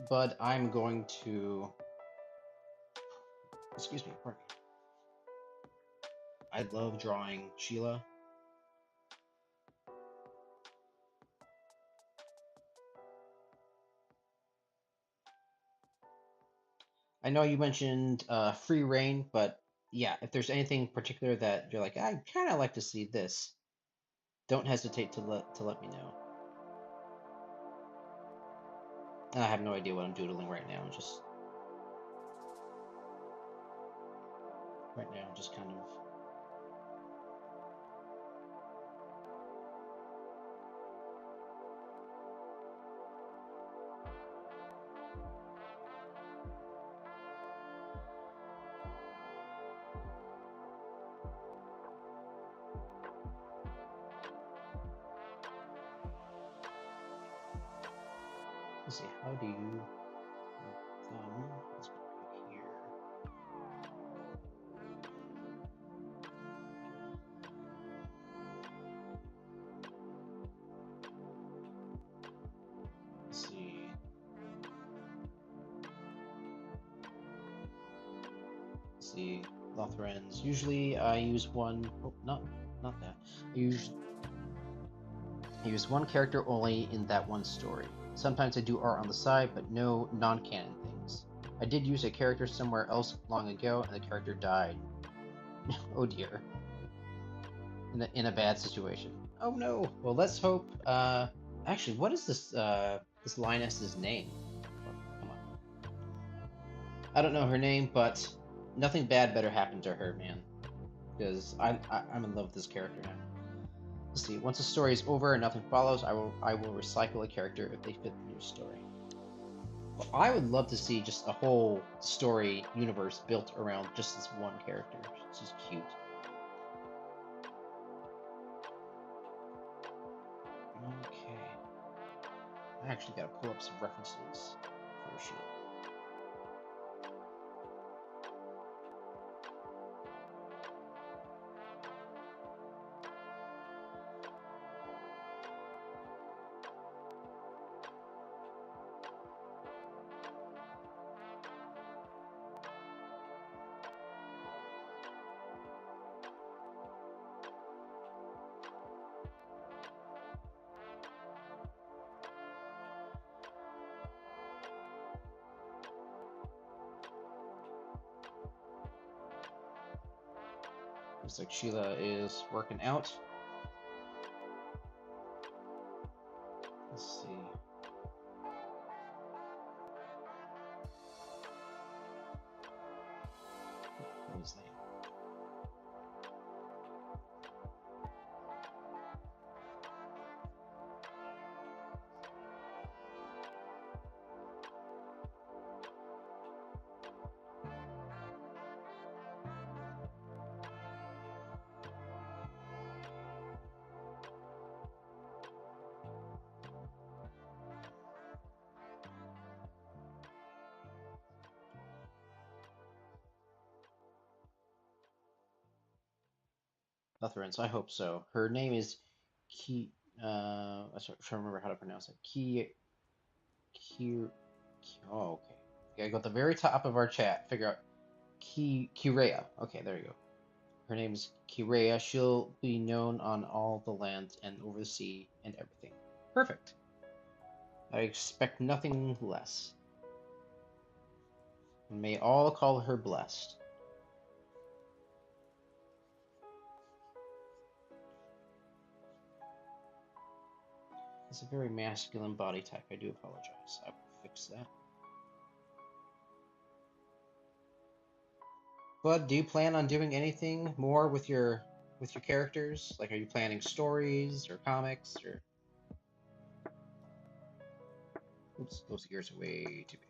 Bud, I'm going to. Excuse me, pardon me. I love drawing Sheila. I know you mentioned free reign, but yeah, if there's anything particular that you're like, I kind of like to see this, don't hesitate to let me know. And I have no idea what I'm doodling right now. Just kind of. Let's see. How do you? Let's go here. Let's see. Let's see. Lotharens. Usually I use one. Oh, not that. I use one character only in that one story. Sometimes I do art on the side, but no non-canon things. I did use a character somewhere else long ago, and the character died. Oh dear. In a bad situation. Oh no. Well, let's hope. Actually, what is this lioness's name? Oh, come on. I don't know her name, but nothing bad better happen to her, man. Because I'm in love with this character now. Let's see. Once the story is over and nothing follows, I will recycle a character if they fit the new story. Well, I would love to see just a whole story universe built around just this one character. It's just cute. Okay. I actually gotta pull up some references for shit. Looks like Sheila is working out. Let's see. What was that? Lutherans, I hope so. Her name is Ki. I'm trying to remember how to pronounce it. Oh, okay. Gotta go at the very top of our chat. Figure out Kirea. Okay, there you go. Her name is Kirea. She'll be known on all the land and over the sea and everything. Perfect. I expect nothing less. And may all call her blessed. It's a very masculine body type. I do apologize. I will fix that. Bud, do you plan on doing anything more with your characters? Like, are you planning stories or comics or? Oops, those ears are way too big.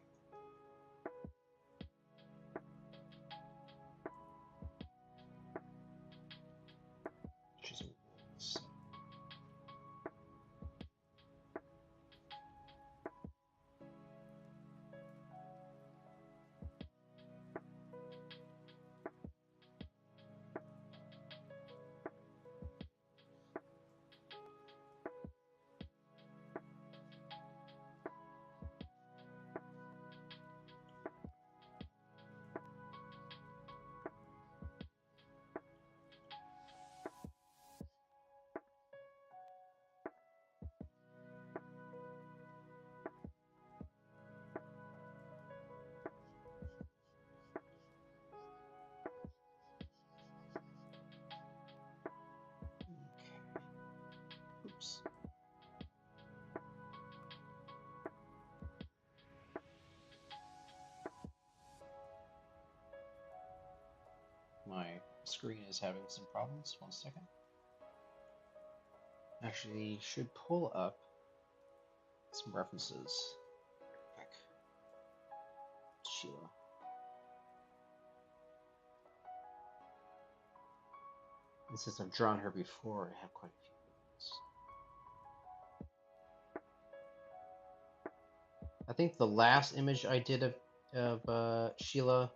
She's a wolf, so. Oops. My screen is having some problems. 1 second. Actually, should pull up some references. Back. Sheila. And since I've drawn her before, I have quite a few ones. I think the last image I did of Sheila,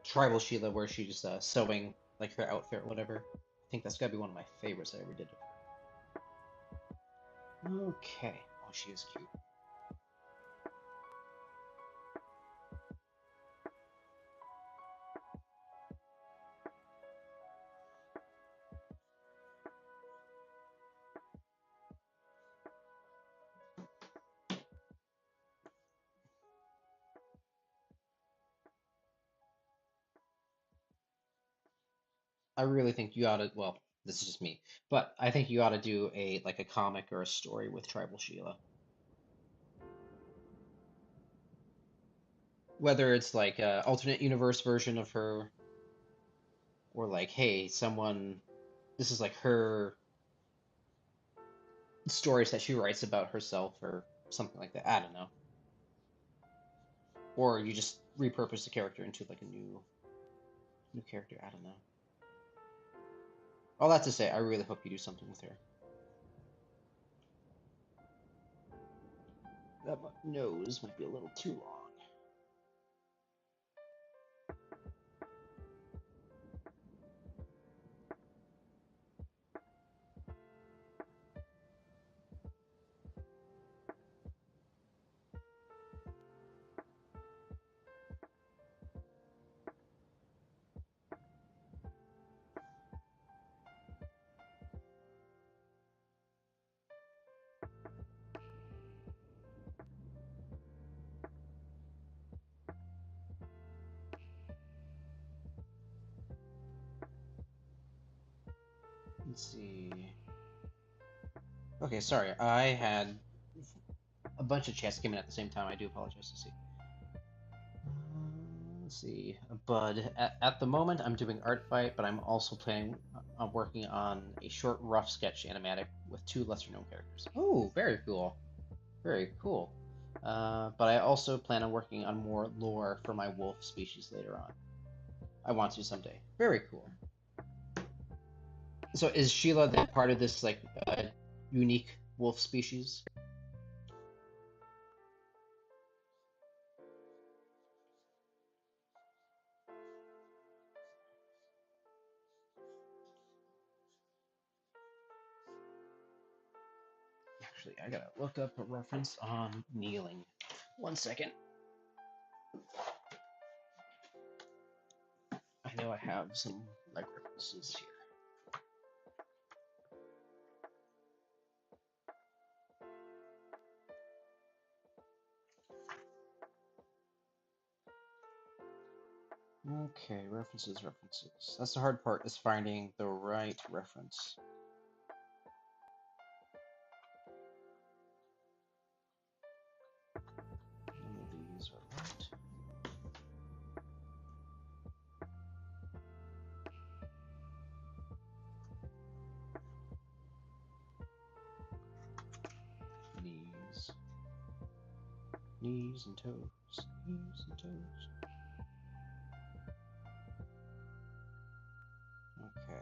tribal Sheila, where she's sewing like her outfit or whatever. I think that's gotta be one of my favorites I ever did of her. Okay. Oh, she is cute. I really think you ought to. Well, this is just me, but I think you ought to do a comic or a story with tribal Sheila. Whether it's like a alternate universe version of her, or like, hey, someone, this is like her stories that she writes about herself, or something like that. I don't know. Or you just repurpose the character into like a new character. I don't know. All that to say, I really hope you do something with her. That nose might be a little too long. Let's see. Okay, sorry. I had a bunch of chats came in at the same time. I do apologize to see. Let's see. Bud, at the moment, I'm doing art fight, but I'm also planning on working on a short, rough sketch animatic with 2 lesser-known characters. Oh, very cool. Very cool. But I also plan on working on more lore for my wolf species later on. I want to someday. Very cool. So is Sheila then part of this like unique wolf species? Actually, I gotta look up a reference on kneeling. 1 second. I know I have some like references here. Okay, references. That's the hard part, is finding the right reference. None of these are right. Knees and toes. Knees and toes. Okay.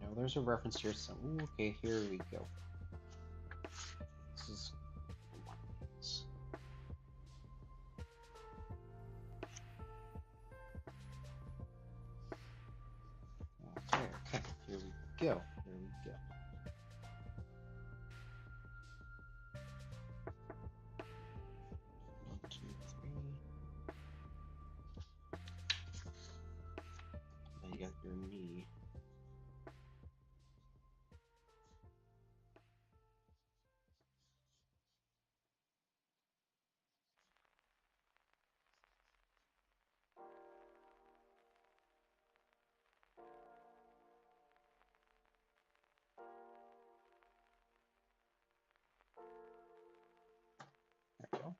I know there's a reference here. So, okay, here we go. This is. Okay. Here we go. One, two, three. Then you got your knee. There we go.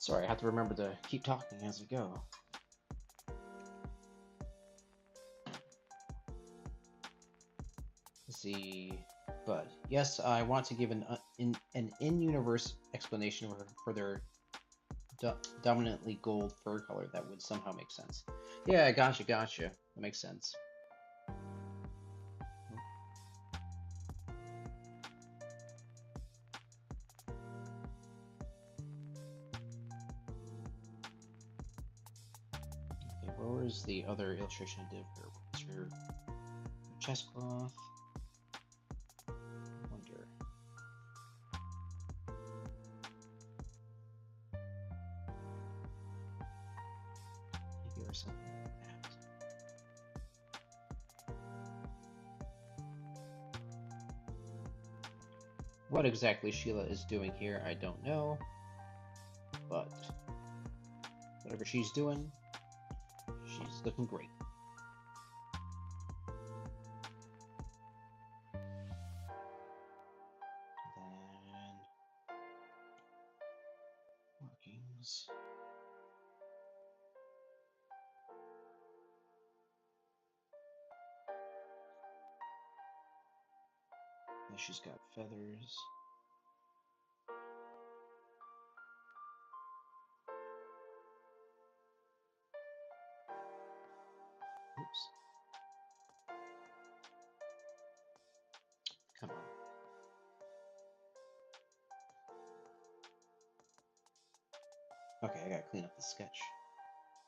Sorry, I have to remember to keep talking as I go. Let's see. But yes, I want to give an in-universe explanation for their dominantly gold fur color. That would somehow make sense. Yeah, gotcha. That makes sense. Okay, where was the other illustration I did of her? What's her chest cloth? I wonder. Maybe or something like that. What exactly Sheila is doing here, I don't know. But whatever she's doing, she's looking great. Then markings. And she's got feathers. Oops. Come on. Okay, I gotta clean up the sketch.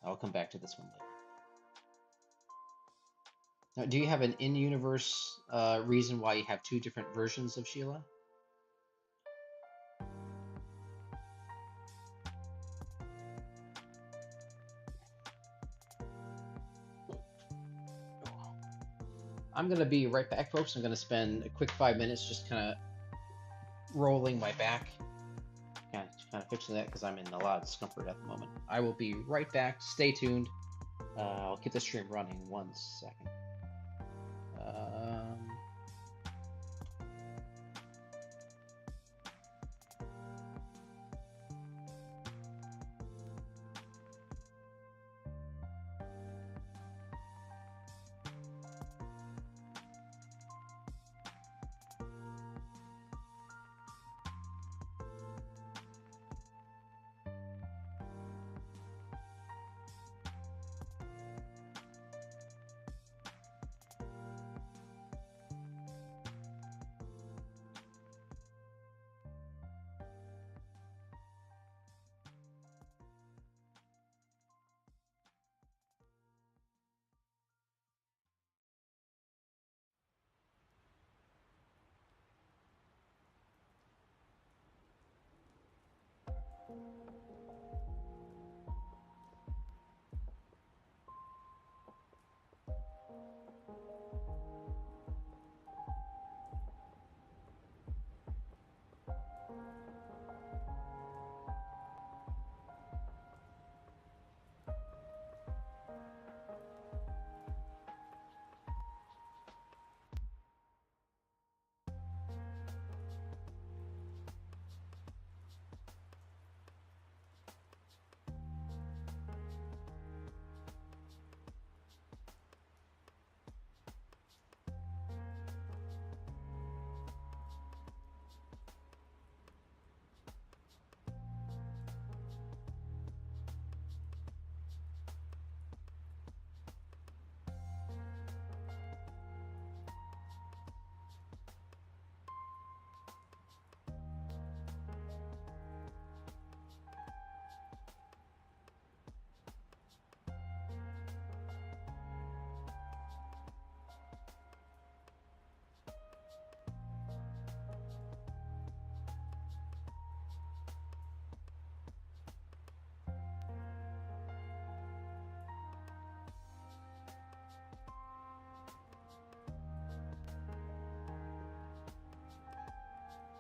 I'll come back to this one later. Now, do you have an in-universe reason why you have two different versions of Sheila? I'm gonna be right back, folks. I'm gonna spend a quick 5 minutes just kind of rolling my back, kind of fixing that because I'm in a lot of discomfort at the moment. I will be right back. Stay tuned. I'll keep the stream running 1 second. Um,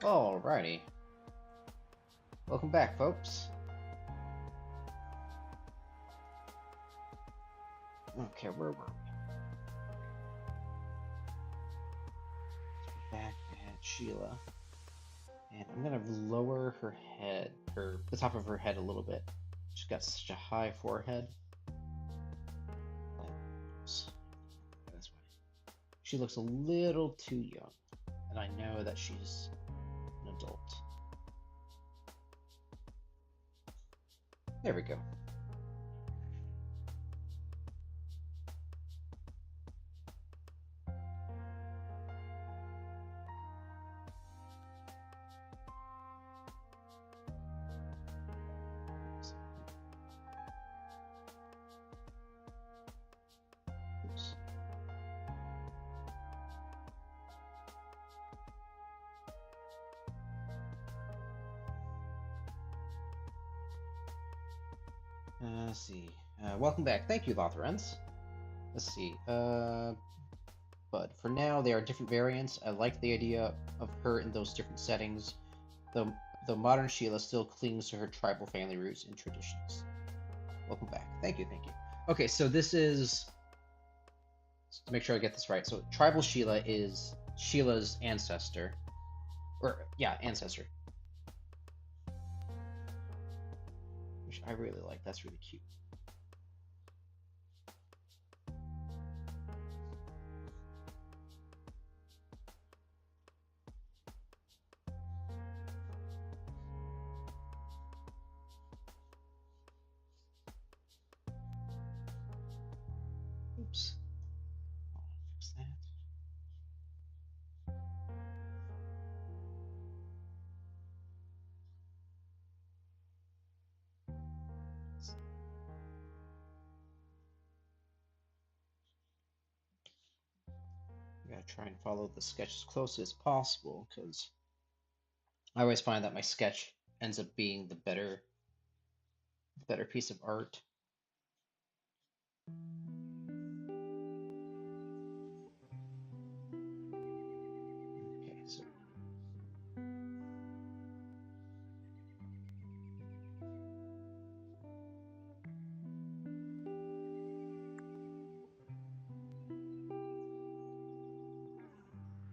Alrighty. Welcome back, folks. Okay, where were we? Back at Sheila. And I'm gonna lower her head, the top of her head a little bit. She's got such a high forehead. This way. She looks a little too young, and I know that she's an adult. There we go. Oops. Let's see. Welcome back. Thank you, Lothrens. Let's see. But for now, they are different variants. I like the idea of her in those different settings, though modern Sheila still clings to her tribal family roots and traditions. Welcome back. Thank you, thank you. Okay, so this is, to make sure I get this right, so tribal Sheila is Sheila's ancestor. Or, yeah, ancestor. Which I really like. That's really cute. Oops. I'll fix that. gotta try and follow the sketch as closely as possible because I always find that my sketch ends up being the better piece of art. Okay, so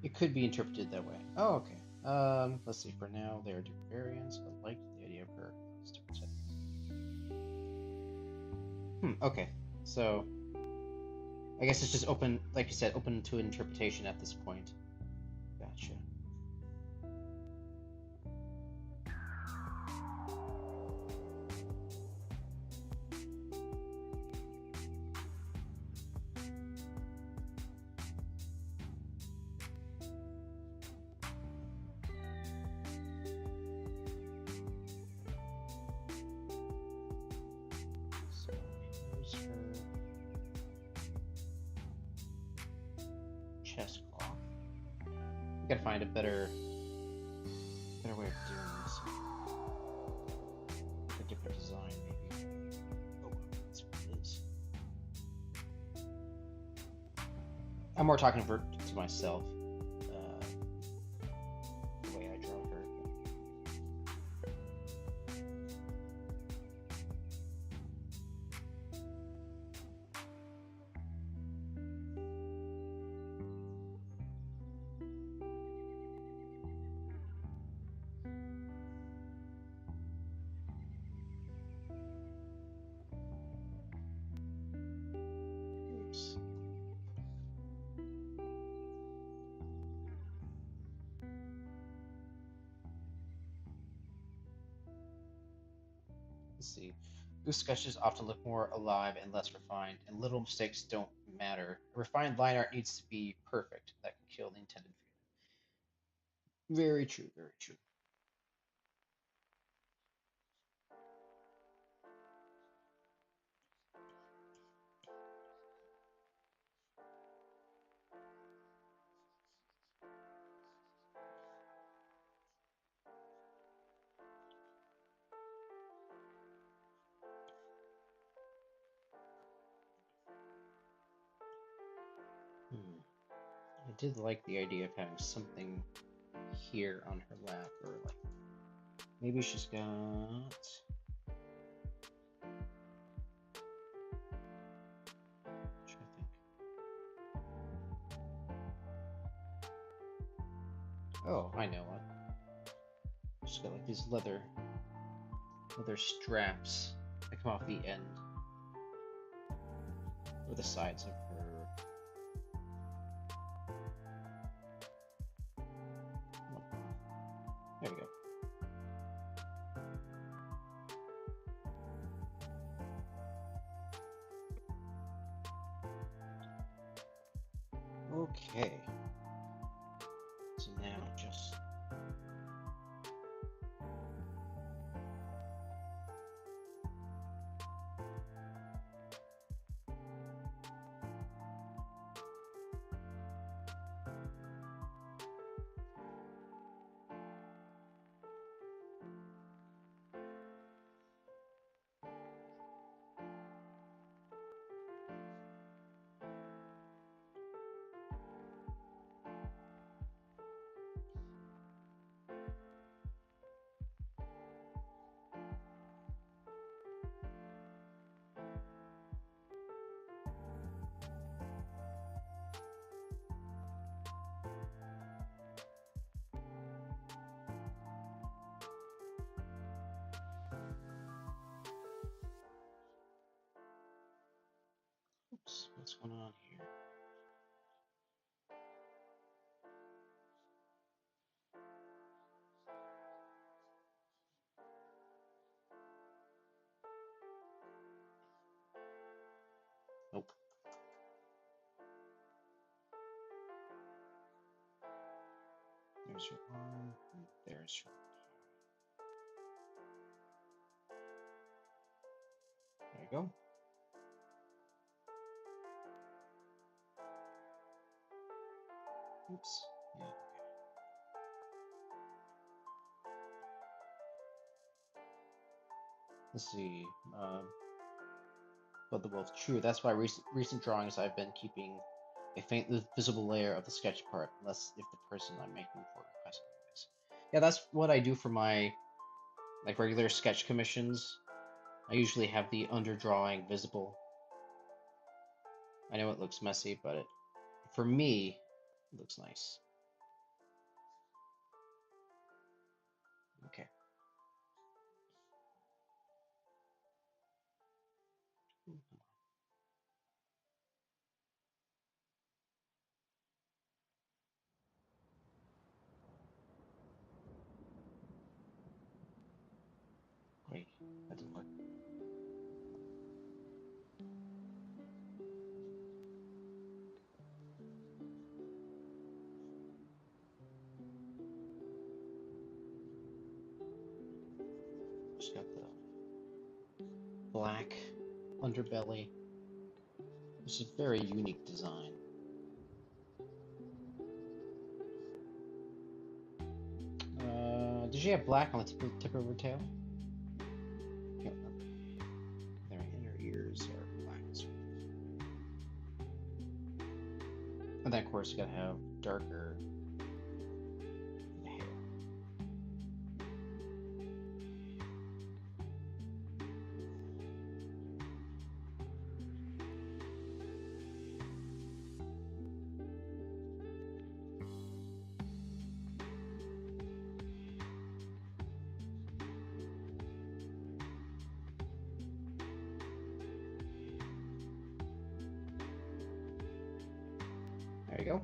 it could be interpreted that way. Oh, okay. Let's see. For now, there are different variants. I like the idea of her. Different settings. Okay. So I guess it's just open, like you said, open to interpretation at this point. Gotcha. So here's her chest cloth. We gotta find a better way of doing this. A different design, maybe. Oh, that's what it is. I'm more talking to myself. The way I draw her. Oops. Let's see. Loose sketches often look more alive and less refined, and little mistakes don't matter. A refined line art needs to be perfect. That can kill the intended feeling. Very true, very true. I did like the idea of having something here on her lap, or like maybe she's got. Trying to think. Oh, I know what. She's got like these leather straps that come off the end or the sides of her. There we go. Okay. So now just oops, what's going on here? Nope. There's her arm. There's her. There you go. Oops. Yeah. Okay. Let's see. But the both true. That's why recent drawings I've been keeping a faintly visible layer of the sketch part, unless if the person I'm making for requests this. Yeah, that's what I do for my like regular sketch commissions. I usually have the underdrawing visible. I know it looks messy, but for me, it looks nice. Okay. Wait, that didn't work. Just got the black underbelly. It's a very unique design. Did she have black on the tip of her tail? Can't remember. Their inner ears are black. And then, of course, you gotta have darker hair. There you go.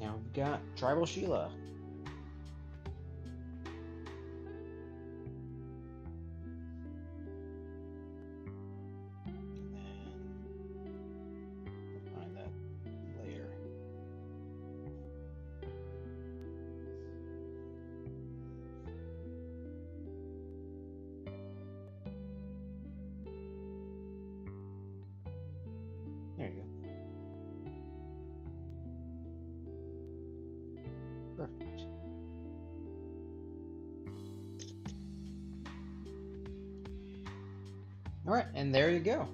Now we've got Tribal Sheila. And then find that layer. There you go. Perfect. All right, and there you go.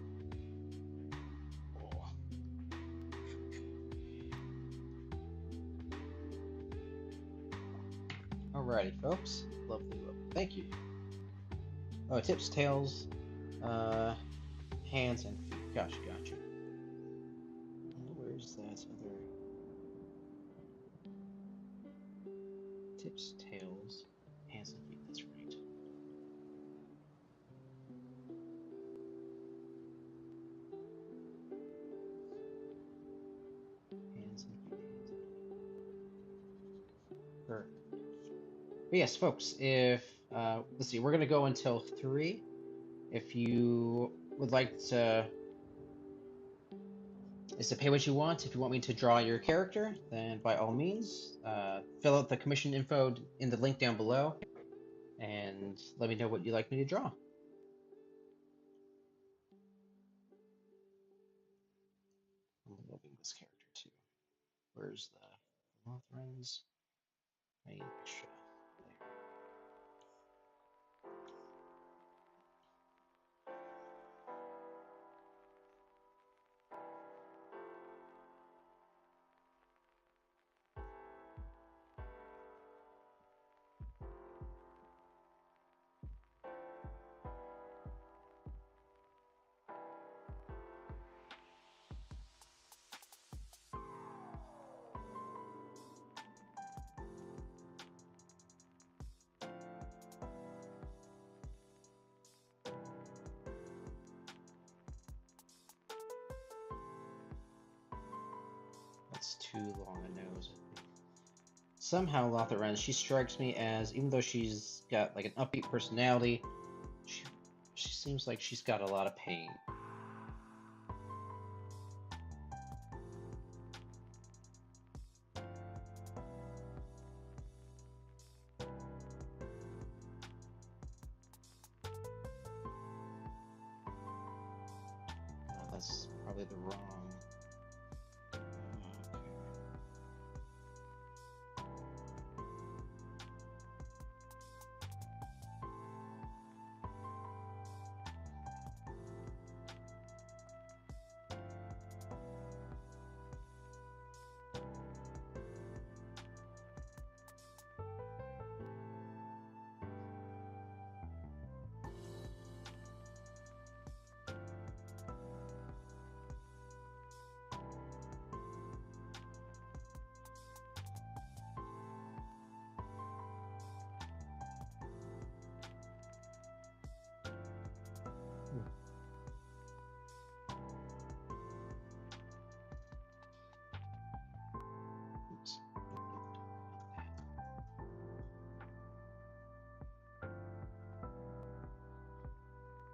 Alrighty, folks. Lovely, lovely. Thank you. Oh, tips, tails, hands, and feet. Gotcha. Where's that other tips, tails, hands, and feet? That's right. Hands and feet. Perfect. But yes, folks. If let's see, we're gonna go until 3. If you would like to pay what you want. If you want me to draw your character, then by all means, fill out the commission info in the link down below, and let me know what you'd like me to draw. I'm loving this character too. Where's the Lutherans? I need extra layer. That's too long a nose. Somehow Lotharan, she strikes me as, even though she's got like an upbeat personality, she seems like she's got a lot of pain. Oh, that's probably the wrong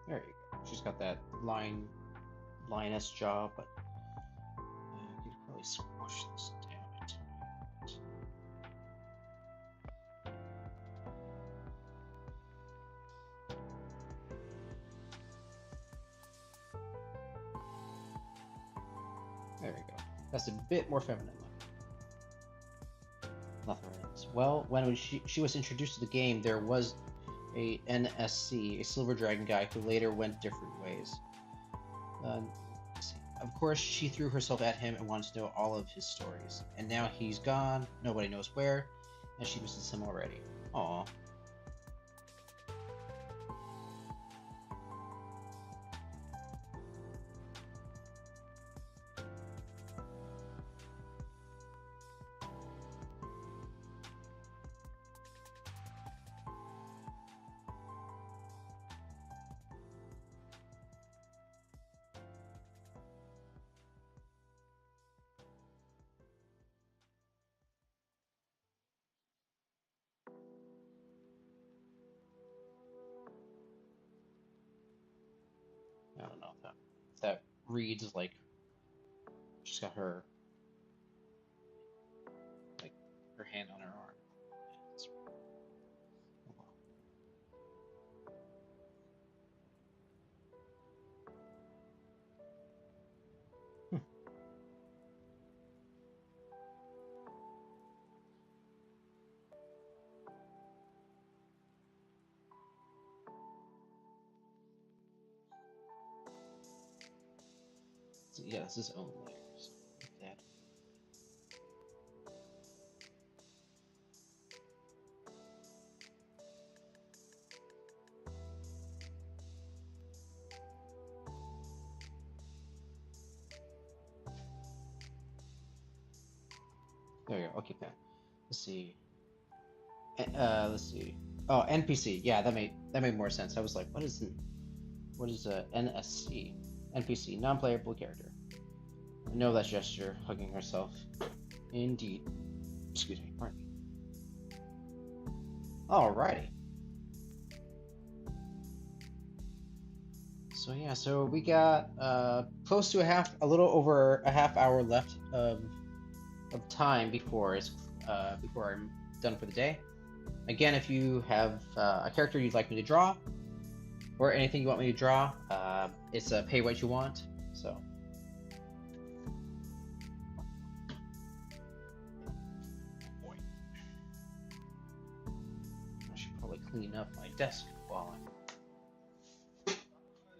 There you go. She's got that lioness jaw, but I could probably squash this down a tiny bit. There we go. That's a bit more feminine looking. Nothing else. Well, when she was introduced to the game, there was a NSC, a silver dragon guy, who later went different ways. Of course, she threw herself at him and wanted to know all of his stories. And now he's gone, nobody knows where, and she misses him already. Aww. I don't know if that reads like she's got her like her hand on her arm. Hmm. So, yeah, it's his own layers. Like that. There you go. I'll keep that. Let's see. Let's see. Oh, NPC. Yeah, that made more sense. I was like, what is a NSC? NPC, non-playable character. I know that gesture, hugging herself. Indeed. Excuse me. Pardon me. Alrighty. So yeah, so we got close to a little over a half hour left of time before I'm done for the day. Again, if you have a character you'd like me to draw, or anything you want me to draw, it's a pay what you want. So. Boy. I should probably clean up my desk while I'm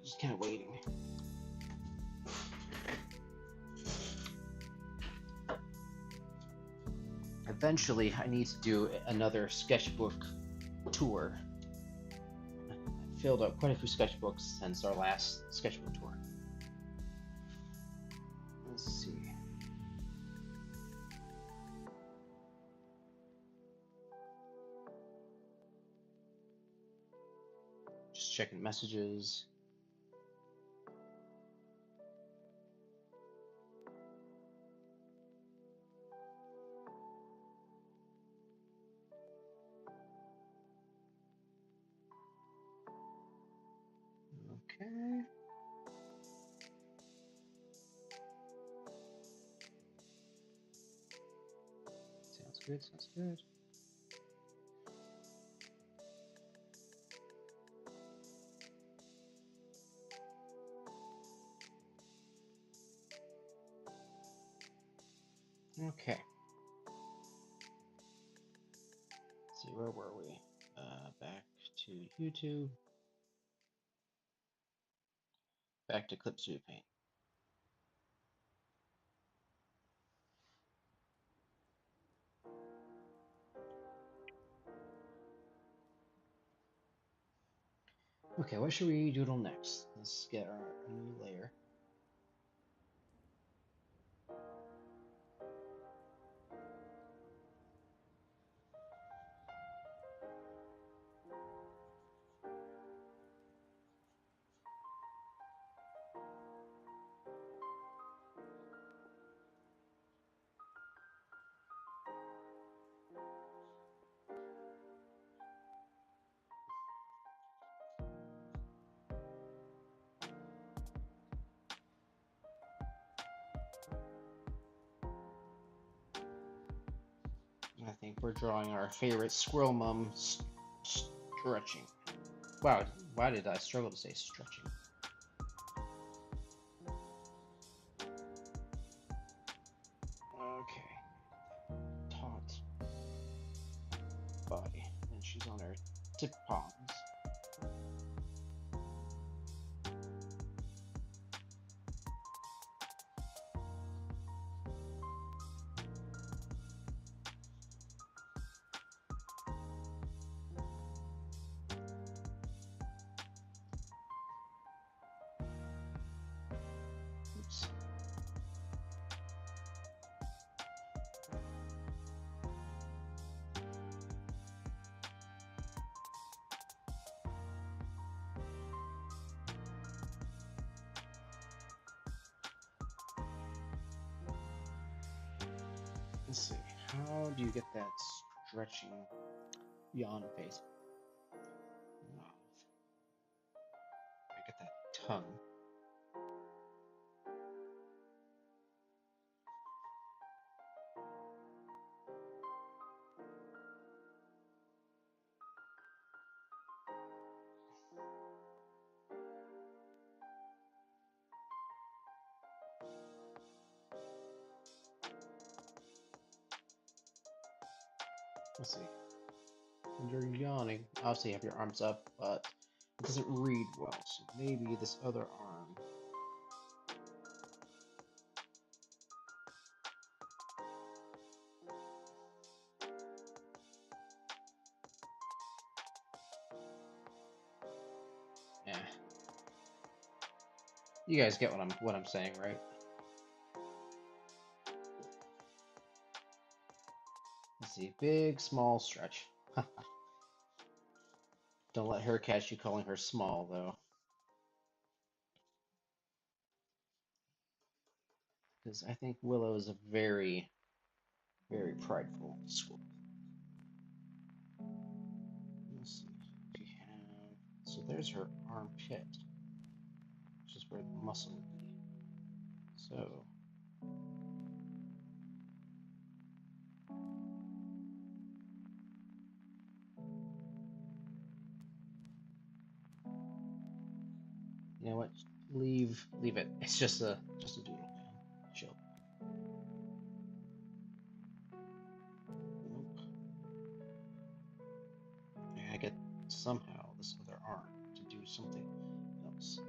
just kind of waiting. Eventually, I need to do another sketchbook tour. I filled out quite a few sketchbooks since our last sketchbook tour. Let's see. Just checking messages. Okay. Sounds good, sounds good. Okay. Let's see, where were we? Back to YouTube. Back to Clip Studio Paint. Okay, what should we doodle next? Let's get our new layer. think we're drawing our favorite squirrel mom stretching. Wow, why did I struggle to say stretching? Okay. Taut body. And she's on her tip palms. Oops. Let's see. How do you get that stretching yawn face? Mouth. I get that tongue. Let's see. When you're yawning, obviously you have your arms up, but it doesn't read well. So maybe this other arm. Yeah. You guys get what I'm saying, right? Let's see. Big, small stretch. Don't let her catch you calling her small, though. Because I think Willow is a very, very prideful squirrel. Let's see. We have... So there's her armpit, which is where the muscle would be. So... You know what? Leave it. It's just a doodle, man. Chill. Nope. I get somehow this other arm to do something else.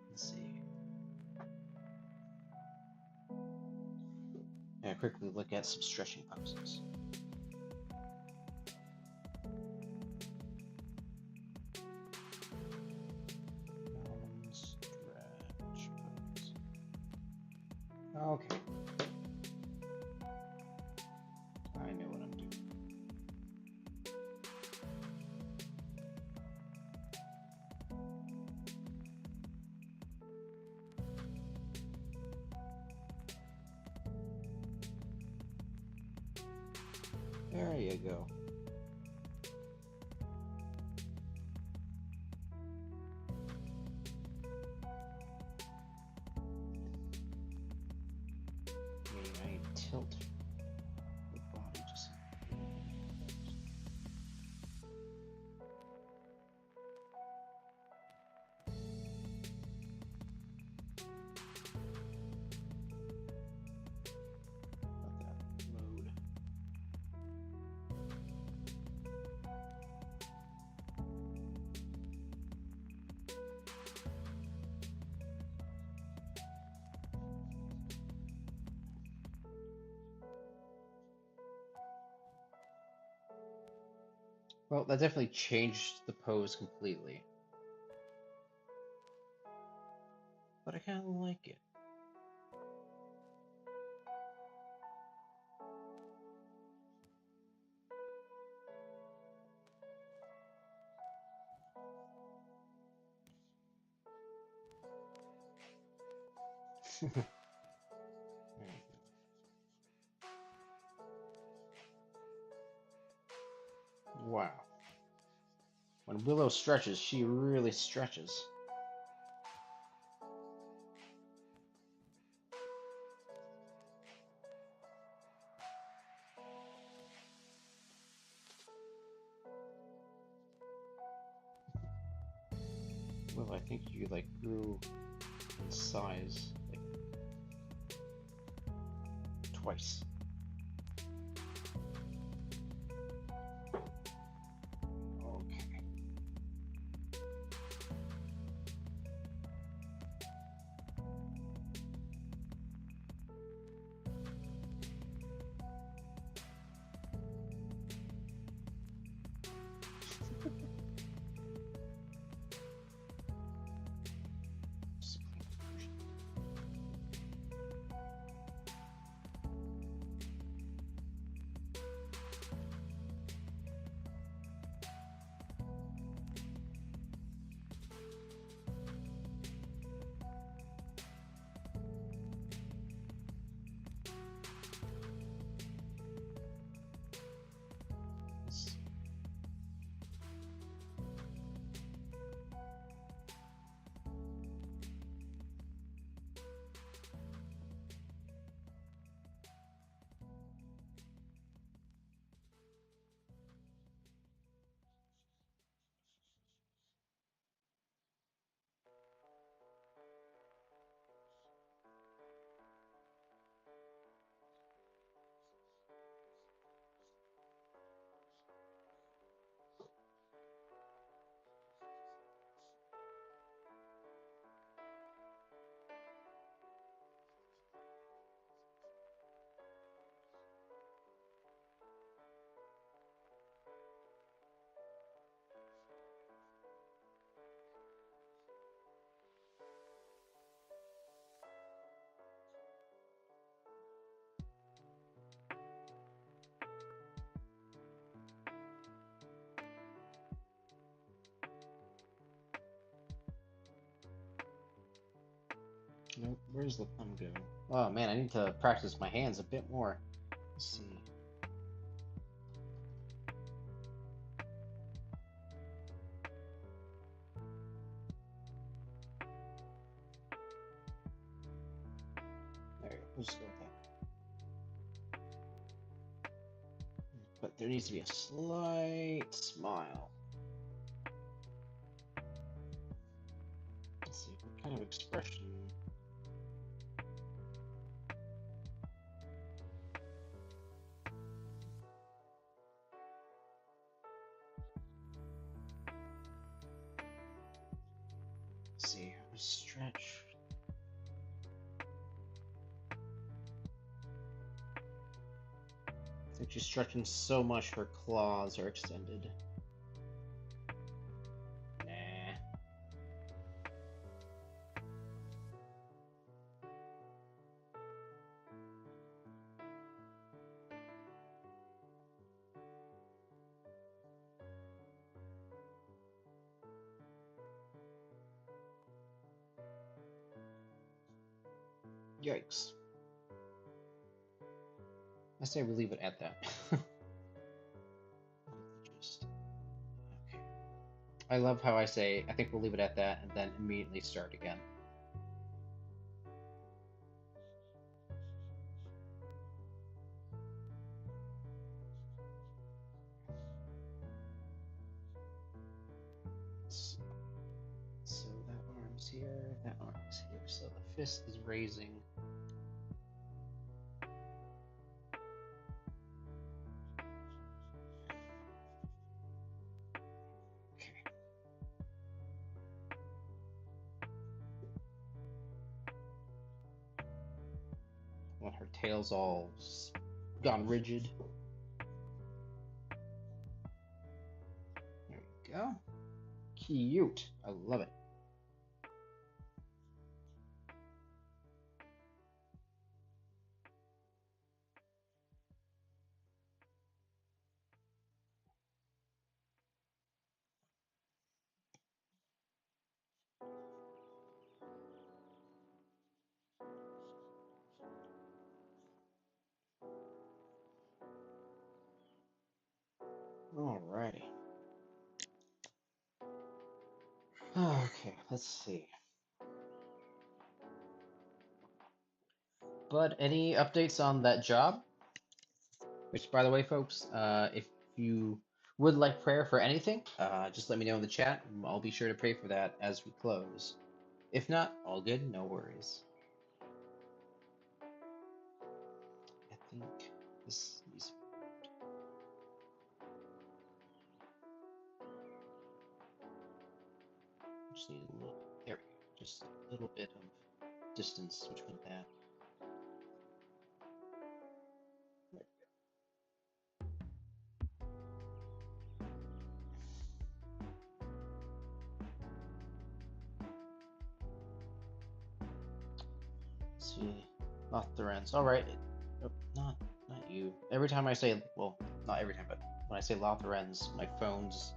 Let's see. Yeah, quickly look at some stretching poses. Stretch pose. Okay. I know what I'm doing. There you go. Maybe I tilt the body just. Let that load. Well, that definitely changed the pose completely. But I kind of like it. Wow. When Willow stretches, she really stretches. Well, I think you like grew in size like twice. Okay. Nope, where's the thumb go? Oh man, I need to practice my hands a bit more. Let's see. There, we'll just go with that. But there needs to be a slight smile. Let's see, what kind of expression? Let's see, how to stretch. I think she's stretching so much her claws are extended. Nah. Yikes. I say we leave it at that. Just, okay. I love how I say, I think we'll leave it at that, and then immediately start again. So that arm's here, that arm's here. So the fist is raising. Okay. Well, her tail's all gone rigid. There we go. Cute. I love it. Alrighty. Okay, let's see. Bud, any updates on that job? Which, by the way, folks, if you would like prayer for anything, just let me know in the chat. I'll be sure to pray for that as we close. If not, all good, no worries. I think this needs. Just need a little bit. There we go. Just a little bit of distance between that. Let's see. Not the rents. All right. Nope, not you. Every time I say, well, not every time, but when I say Lothren's, my phone's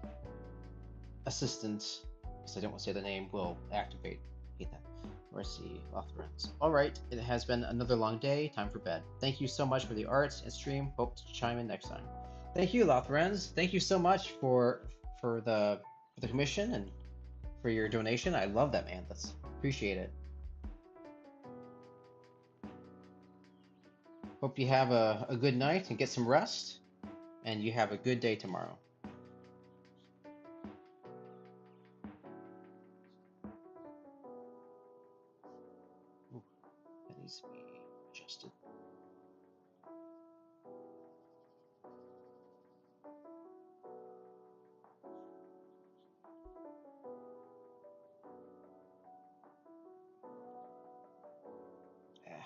assistant, because I don't want to say the name, will activate. I hate that. Let's see, Lothren's. All right, it has been another long day. Time for bed. Thank you so much for the arts and stream. Hope to chime in next time. Thank you, Lothren's. Thank you so much for the commission and for your donation. I love that, man. That's appreciate it. Hope you have a good night and get some rest, and you have a good day tomorrow. Ooh, that needs to be adjusted.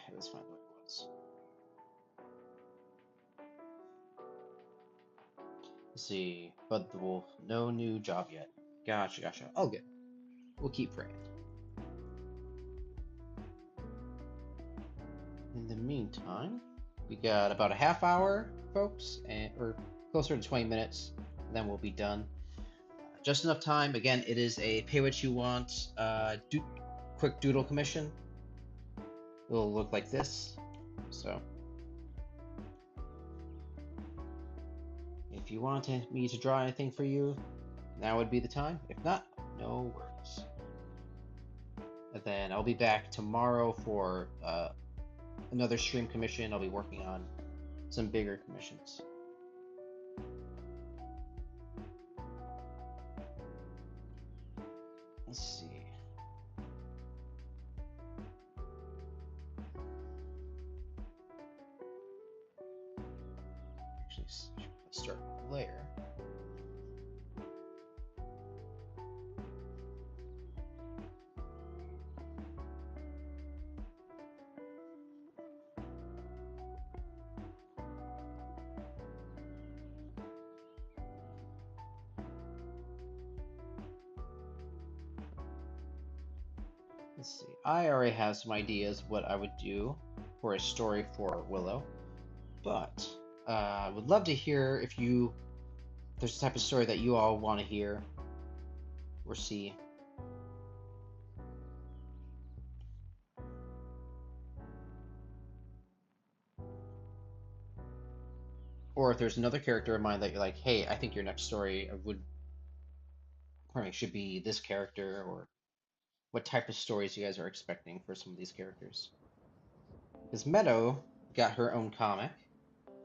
It was fine the way it was. Let's see, Bud the Wolf, no new job yet. Gotcha. All good. We'll keep praying. In the meantime, we got about a half hour, folks, or closer to 20 minutes, and then we'll be done. Just enough time. Again, it is a pay what you want quick doodle commission. It'll look like this. So, if you want me to draw anything for you, now would be the time. If not, no worries. And then I'll be back tomorrow for another stream commission. I'll be working on some bigger commissions. Let's see. Actually, let's start with layer. Let's see. I already have some ideas what I would do for a story for Willow, but I would love to hear if there's a type of story that you all want to hear or see. Or if there's another character in mind that you're like, hey, I think your next story should be this character, or what type of stories you guys are expecting for some of these characters. Because Meadow got her own comic,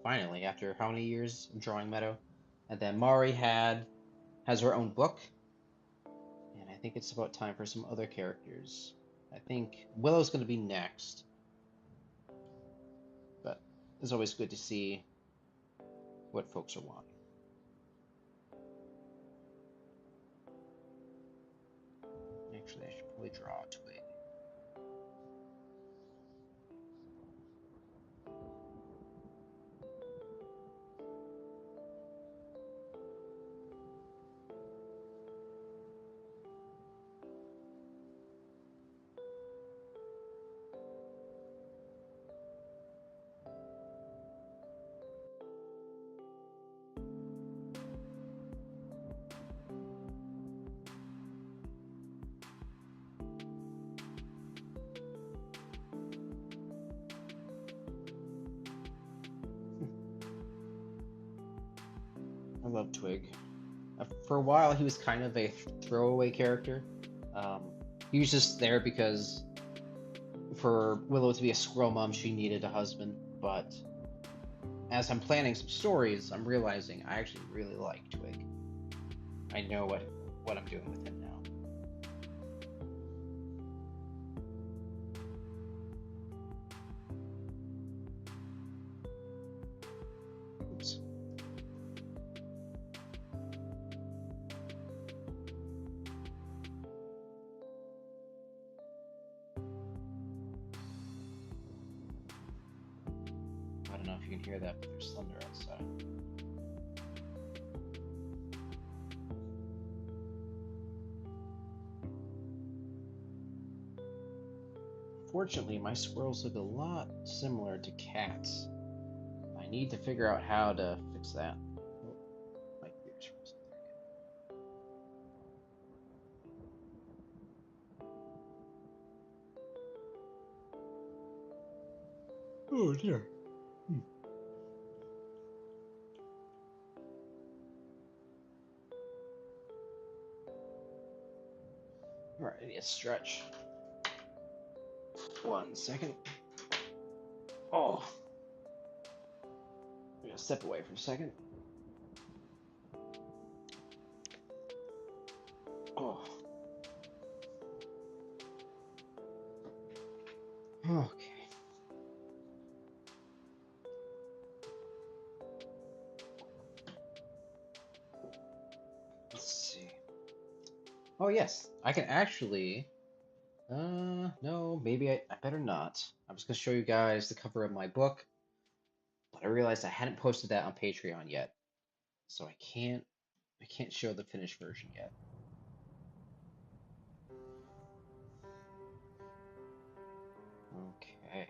finally, after how many years of drawing Meadow? And then Mari has her own book. And I think it's about time for some other characters. I think Willow's going to be next. But it's always good to see what folks are wanting. Actually, I should probably draw a twig. I love Twig. For a while, he was kind of a throwaway character. He was just there because for Willow to be a squirrel mom, she needed a husband, but as I'm planning some stories, I'm realizing I actually really like Twig. I know what I'm doing with him now. Oops. I don't know if you can hear that, but there's thunder outside. Fortunately, my squirrels look a lot similar to cats. I need to figure out how to fix that. Oh, my ears frozen. Oh dear. Alright, I need a stretch. 1 second. Oh. I'm gonna step away for a second. Oh. Okay. Let's see. Oh yes, I can actually. No, maybe I better not. I was gonna show you guys the cover of my book, but I realized I hadn't posted that on Patreon yet, so I can't show the finished version yet. Okay.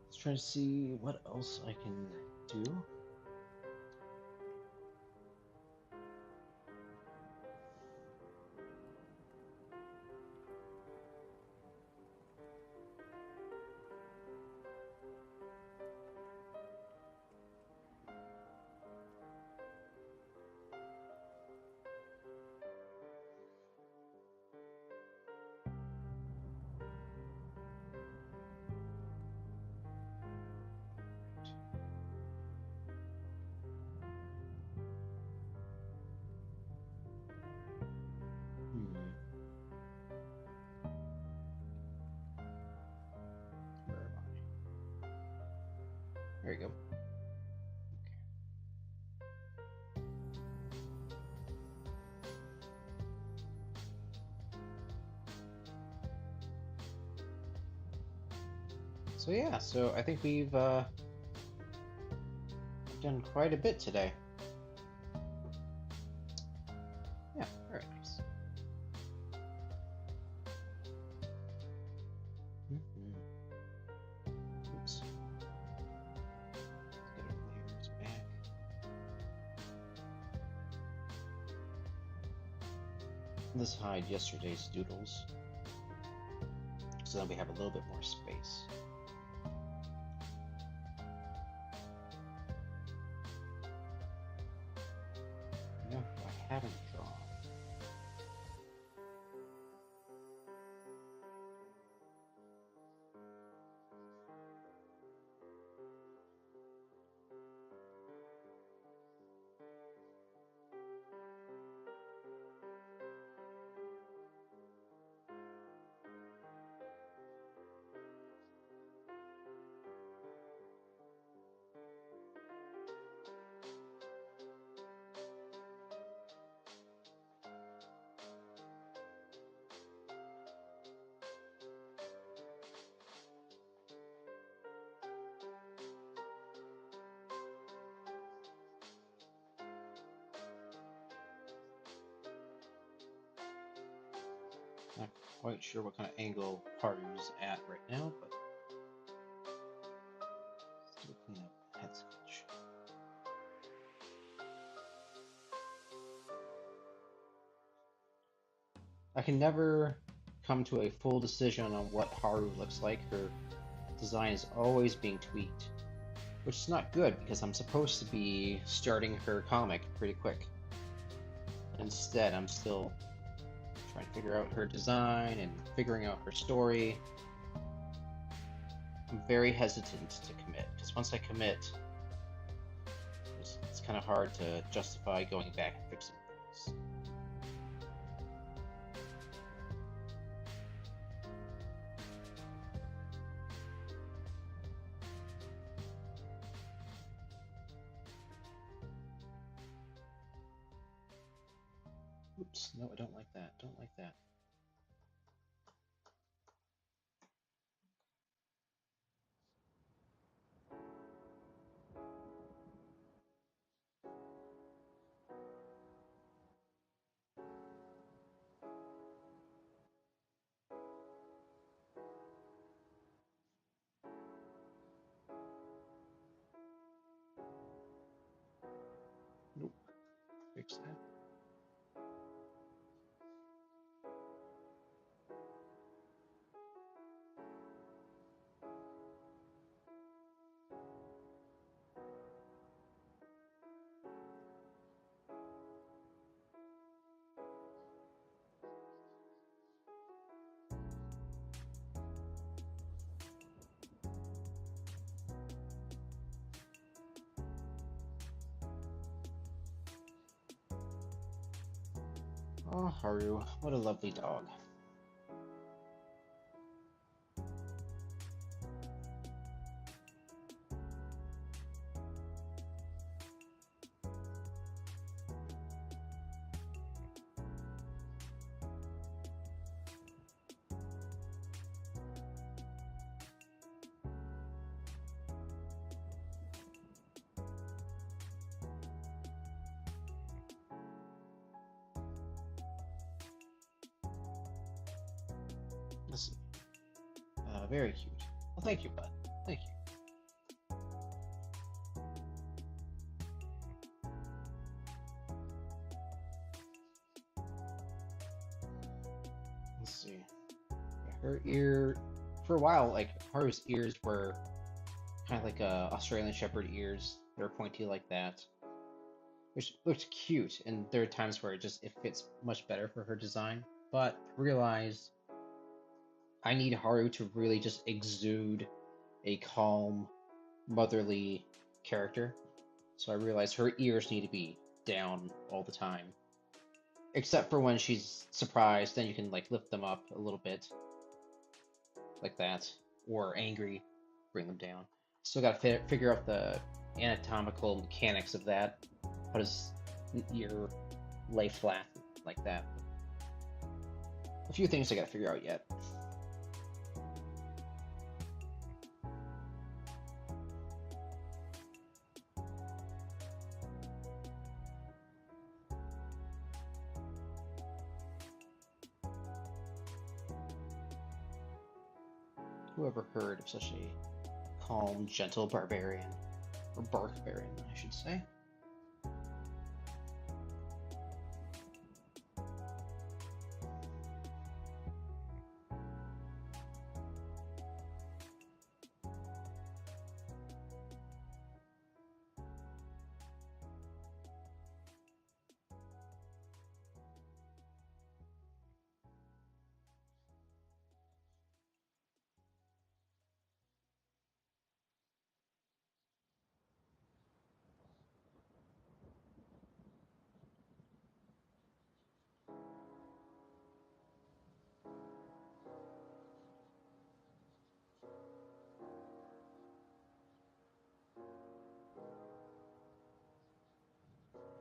Let's try to see what else I can do. Where am I? There you go. So yeah, so I think we've done quite a bit today. Yeah, very nice. Oops. Let's get our layers back. Let's hide yesterday's doodles, so then we have a little bit more space. No, I haven't drawn. Not quite sure what kind of angle Haru's at right now, but still clean up the head sketch. I can never come to a full decision on what Haru looks like. Her design is always being tweaked, which is not good because I'm supposed to be starting her comic pretty quick. Instead, I'm still trying figure out her design and figuring out her story. I'm very hesitant to commit, because once I commit, it's kind of hard to justify going back and fixing things. Oops, no, I don't like that. Don't like that. Nope, fix that. Oh, Haru, what a lovely dog. Let's see. Very cute. Well, thank you, bud. Thank you. Let's see. Yeah, her ear, for a while, like Haru's ears were kind of like Australian Shepherd ears. They're pointy like that, which looks cute. And there are times where it fits much better for her design. But realize I need Haru to really just exude a calm, motherly character. So I realized her ears need to be down all the time. Except for when she's surprised, then you can like lift them up a little bit. Like that. Or angry, bring them down. Still gotta figure out the anatomical mechanics of that. How does an ear lay flat like that? A few things I gotta figure out yet. Whoever heard of such a calm, gentle barbarian? Or barbarian, I should say.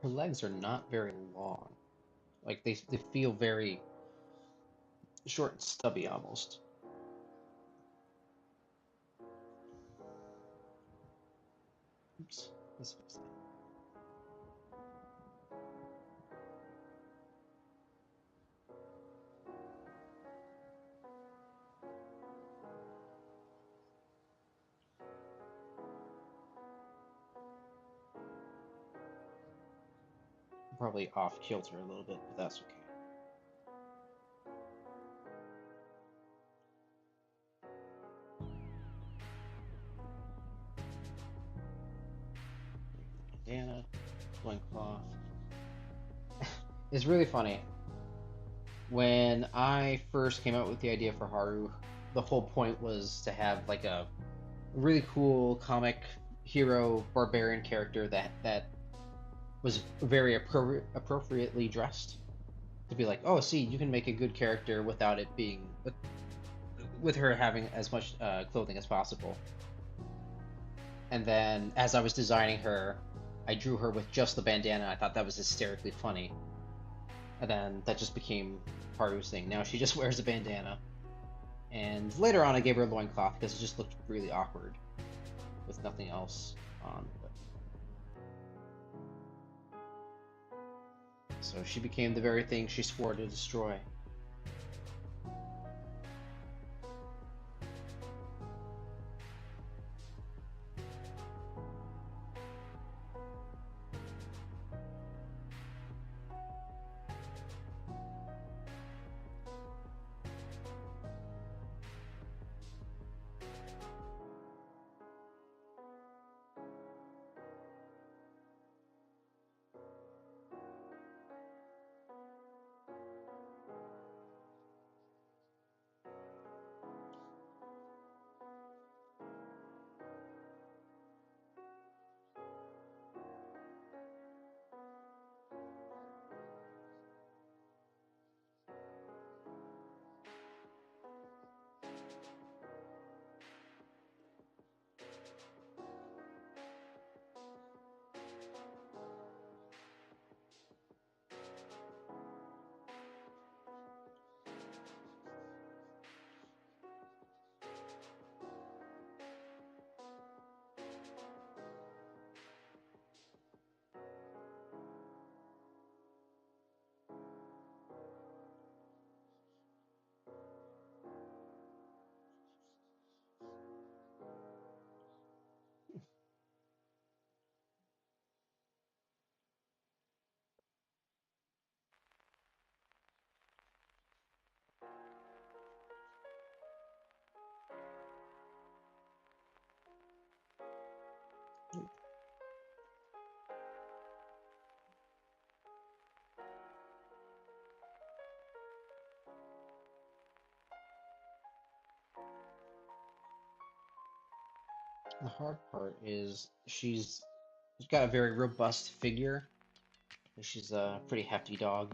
Her legs are not very long. Like they feel very short and stubby almost. Oops, let's fix that. Probably off kilter a little bit, but that's okay. Bandana, loincloth. It's really funny. When I first came out with the idea for Haru, the whole point was to have like a really cool comic hero barbarian character that was very appropriately dressed. To be like, oh, see, you can make a good character without it being with her having as much clothing as possible. And then as I was designing her, I drew her with just the bandana. I thought that was hysterically funny. And then that just became Haru's thing. Now she just wears a bandana. And later on, I gave her a loincloth because it just looked really awkward with nothing else on. But... So she became the very thing she swore to destroy. The hard part is she's got a very robust figure. She's a pretty hefty dog.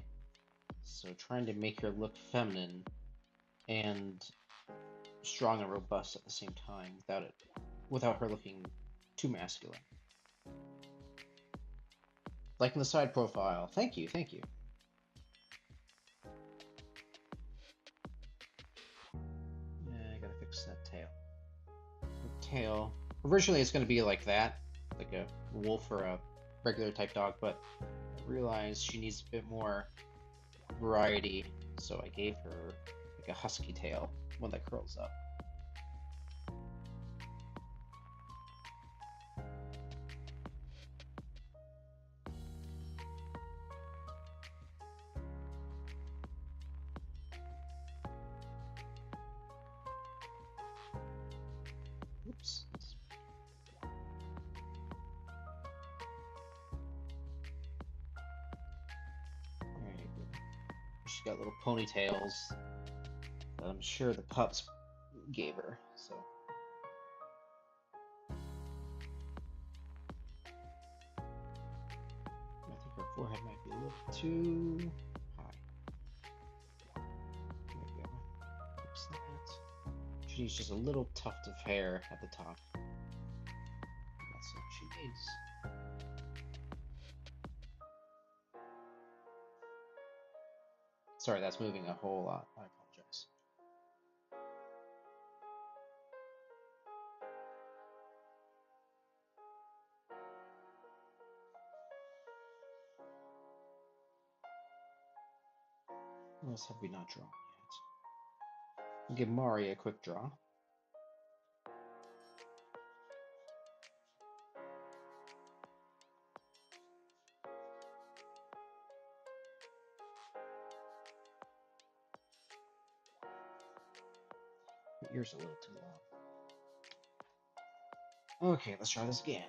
So trying to make her look feminine and strong and robust at the same time without her looking too masculine. Liking the side profile. Thank you, thank you. Yeah, I gotta fix that tail. The tail. Originally it's gonna be like that, like a wolf or a regular type dog, but I realized she needs a bit more variety, so I gave her like a husky tail, one that curls up. Oops. There you go. She's got little ponytails that I'm sure the pups gave her, so. I think her forehead might be a little too high. There we go. Fix that. She needs just a little tuft of hair at the top. That's what she needs. Sorry, that's moving a whole lot. I apologize. What else have we not drawn yet? We'll give Mari a quick draw. The ear's a little too long. Okay, let's try this again.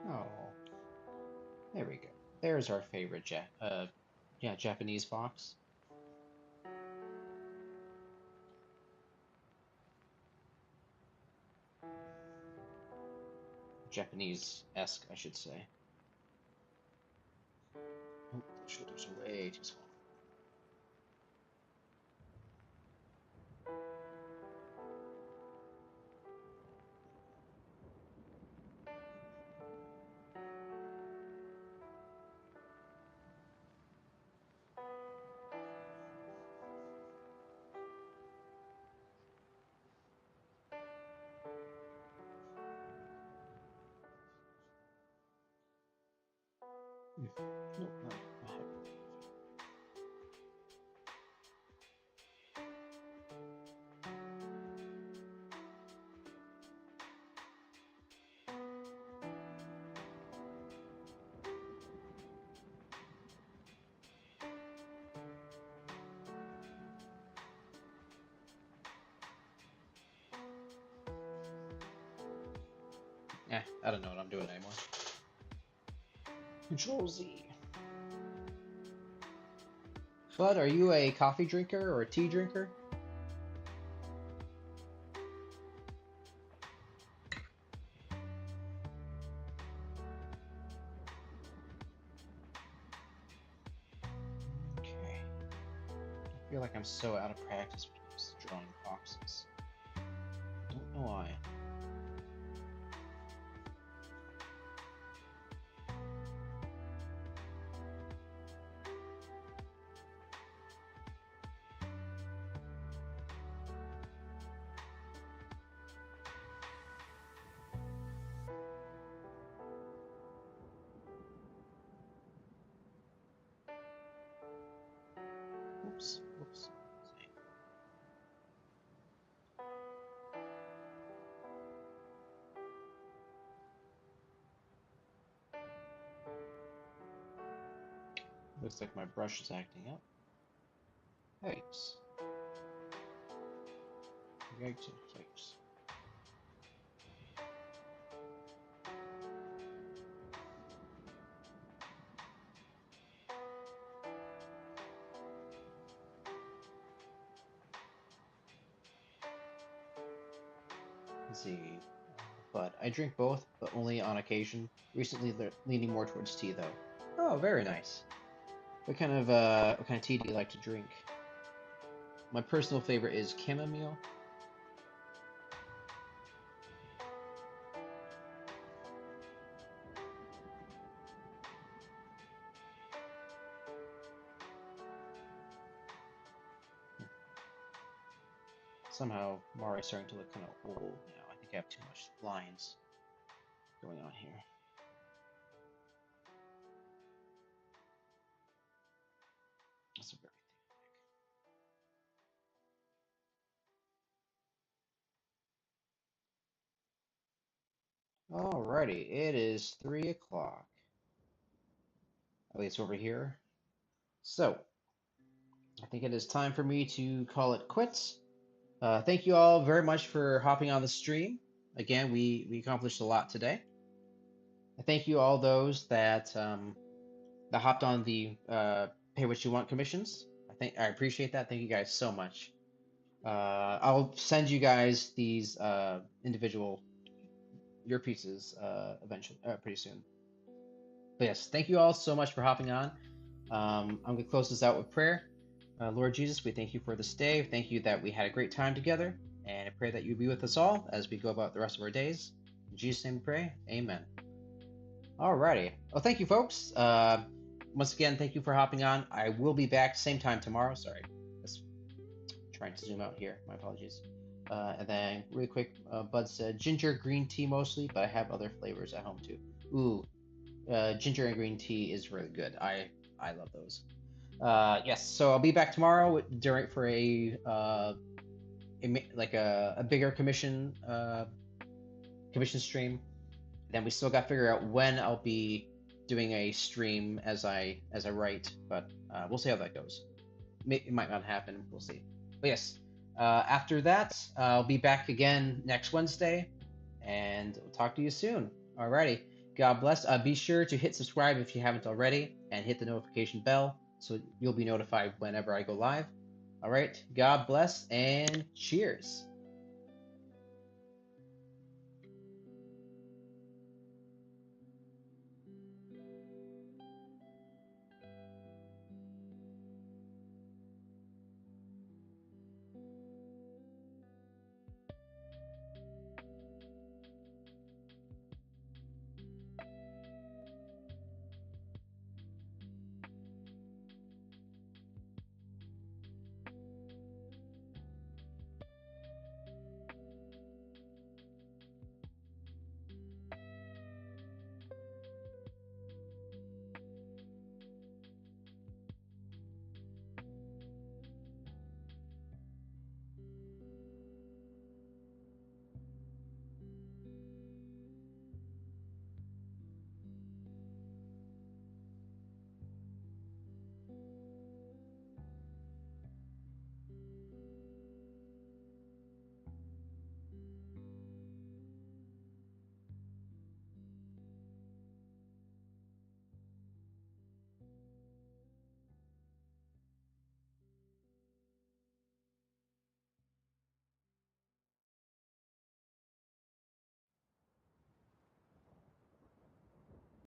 Oh, there we go. There's our favorite yeah, Japanese fox. Japanese-esque, I should say. Oh, the shoulders are way too small. Hmm. Nope, not heavy. I don't know what I'm doing anymore. Control Z. Bud, are you a coffee drinker or a tea drinker? Okay. I feel like I'm so out of practice when it comes to drawing foxes. Don't know why. Oops, oops. Looks like my brush is acting up. Yikes. Yikes, yikes. Let's see. But I drink both, but only on occasion. Recently, they're leaning more towards tea, though. Oh, very nice. What kind of tea do you like to drink? My personal favorite is chamomile. Somehow, Mari's starting to look kind of old now. I think I have too much lines going on here. That's a very thick. Alrighty, it is 3 o'clock. At least over here. So, I think it is time for me to call it quits. Thank you all very much for hopping on the stream. Again, we accomplished a lot today. I thank you all those that hopped on the pay what you want commissions. I appreciate that. Thank you guys so much. I'll send you guys these individual your pieces eventually pretty soon. But yes, thank you all so much for hopping on. I'm gonna close this out with prayer. Lord Jesus, we thank you for this day. Thank you that we had a great time together, and I pray that you be with us all as we go about the rest of our days. In Jesus' name we pray. Amen. Alrighty. Well, thank you, folks. Once again, thank you for hopping on. I will be back same time tomorrow. Sorry, just trying to zoom out here. My apologies. And then, really quick, Bud said ginger green tea mostly, but I have other flavors at home too. Ooh, ginger and green tea is really good. I love those. Yes, so I'll be back tomorrow during for a bigger commission stream. Then we still got to figure out when I'll be doing a stream as I write, but we'll see how that goes. It might not happen. We'll see. But yes, after that, I'll be back again next Wednesday, and we'll talk to you soon. Alrighty. God bless. Be sure to hit subscribe if you haven't already and hit the notification bell so you'll be notified whenever I go live. All right. God bless and cheers.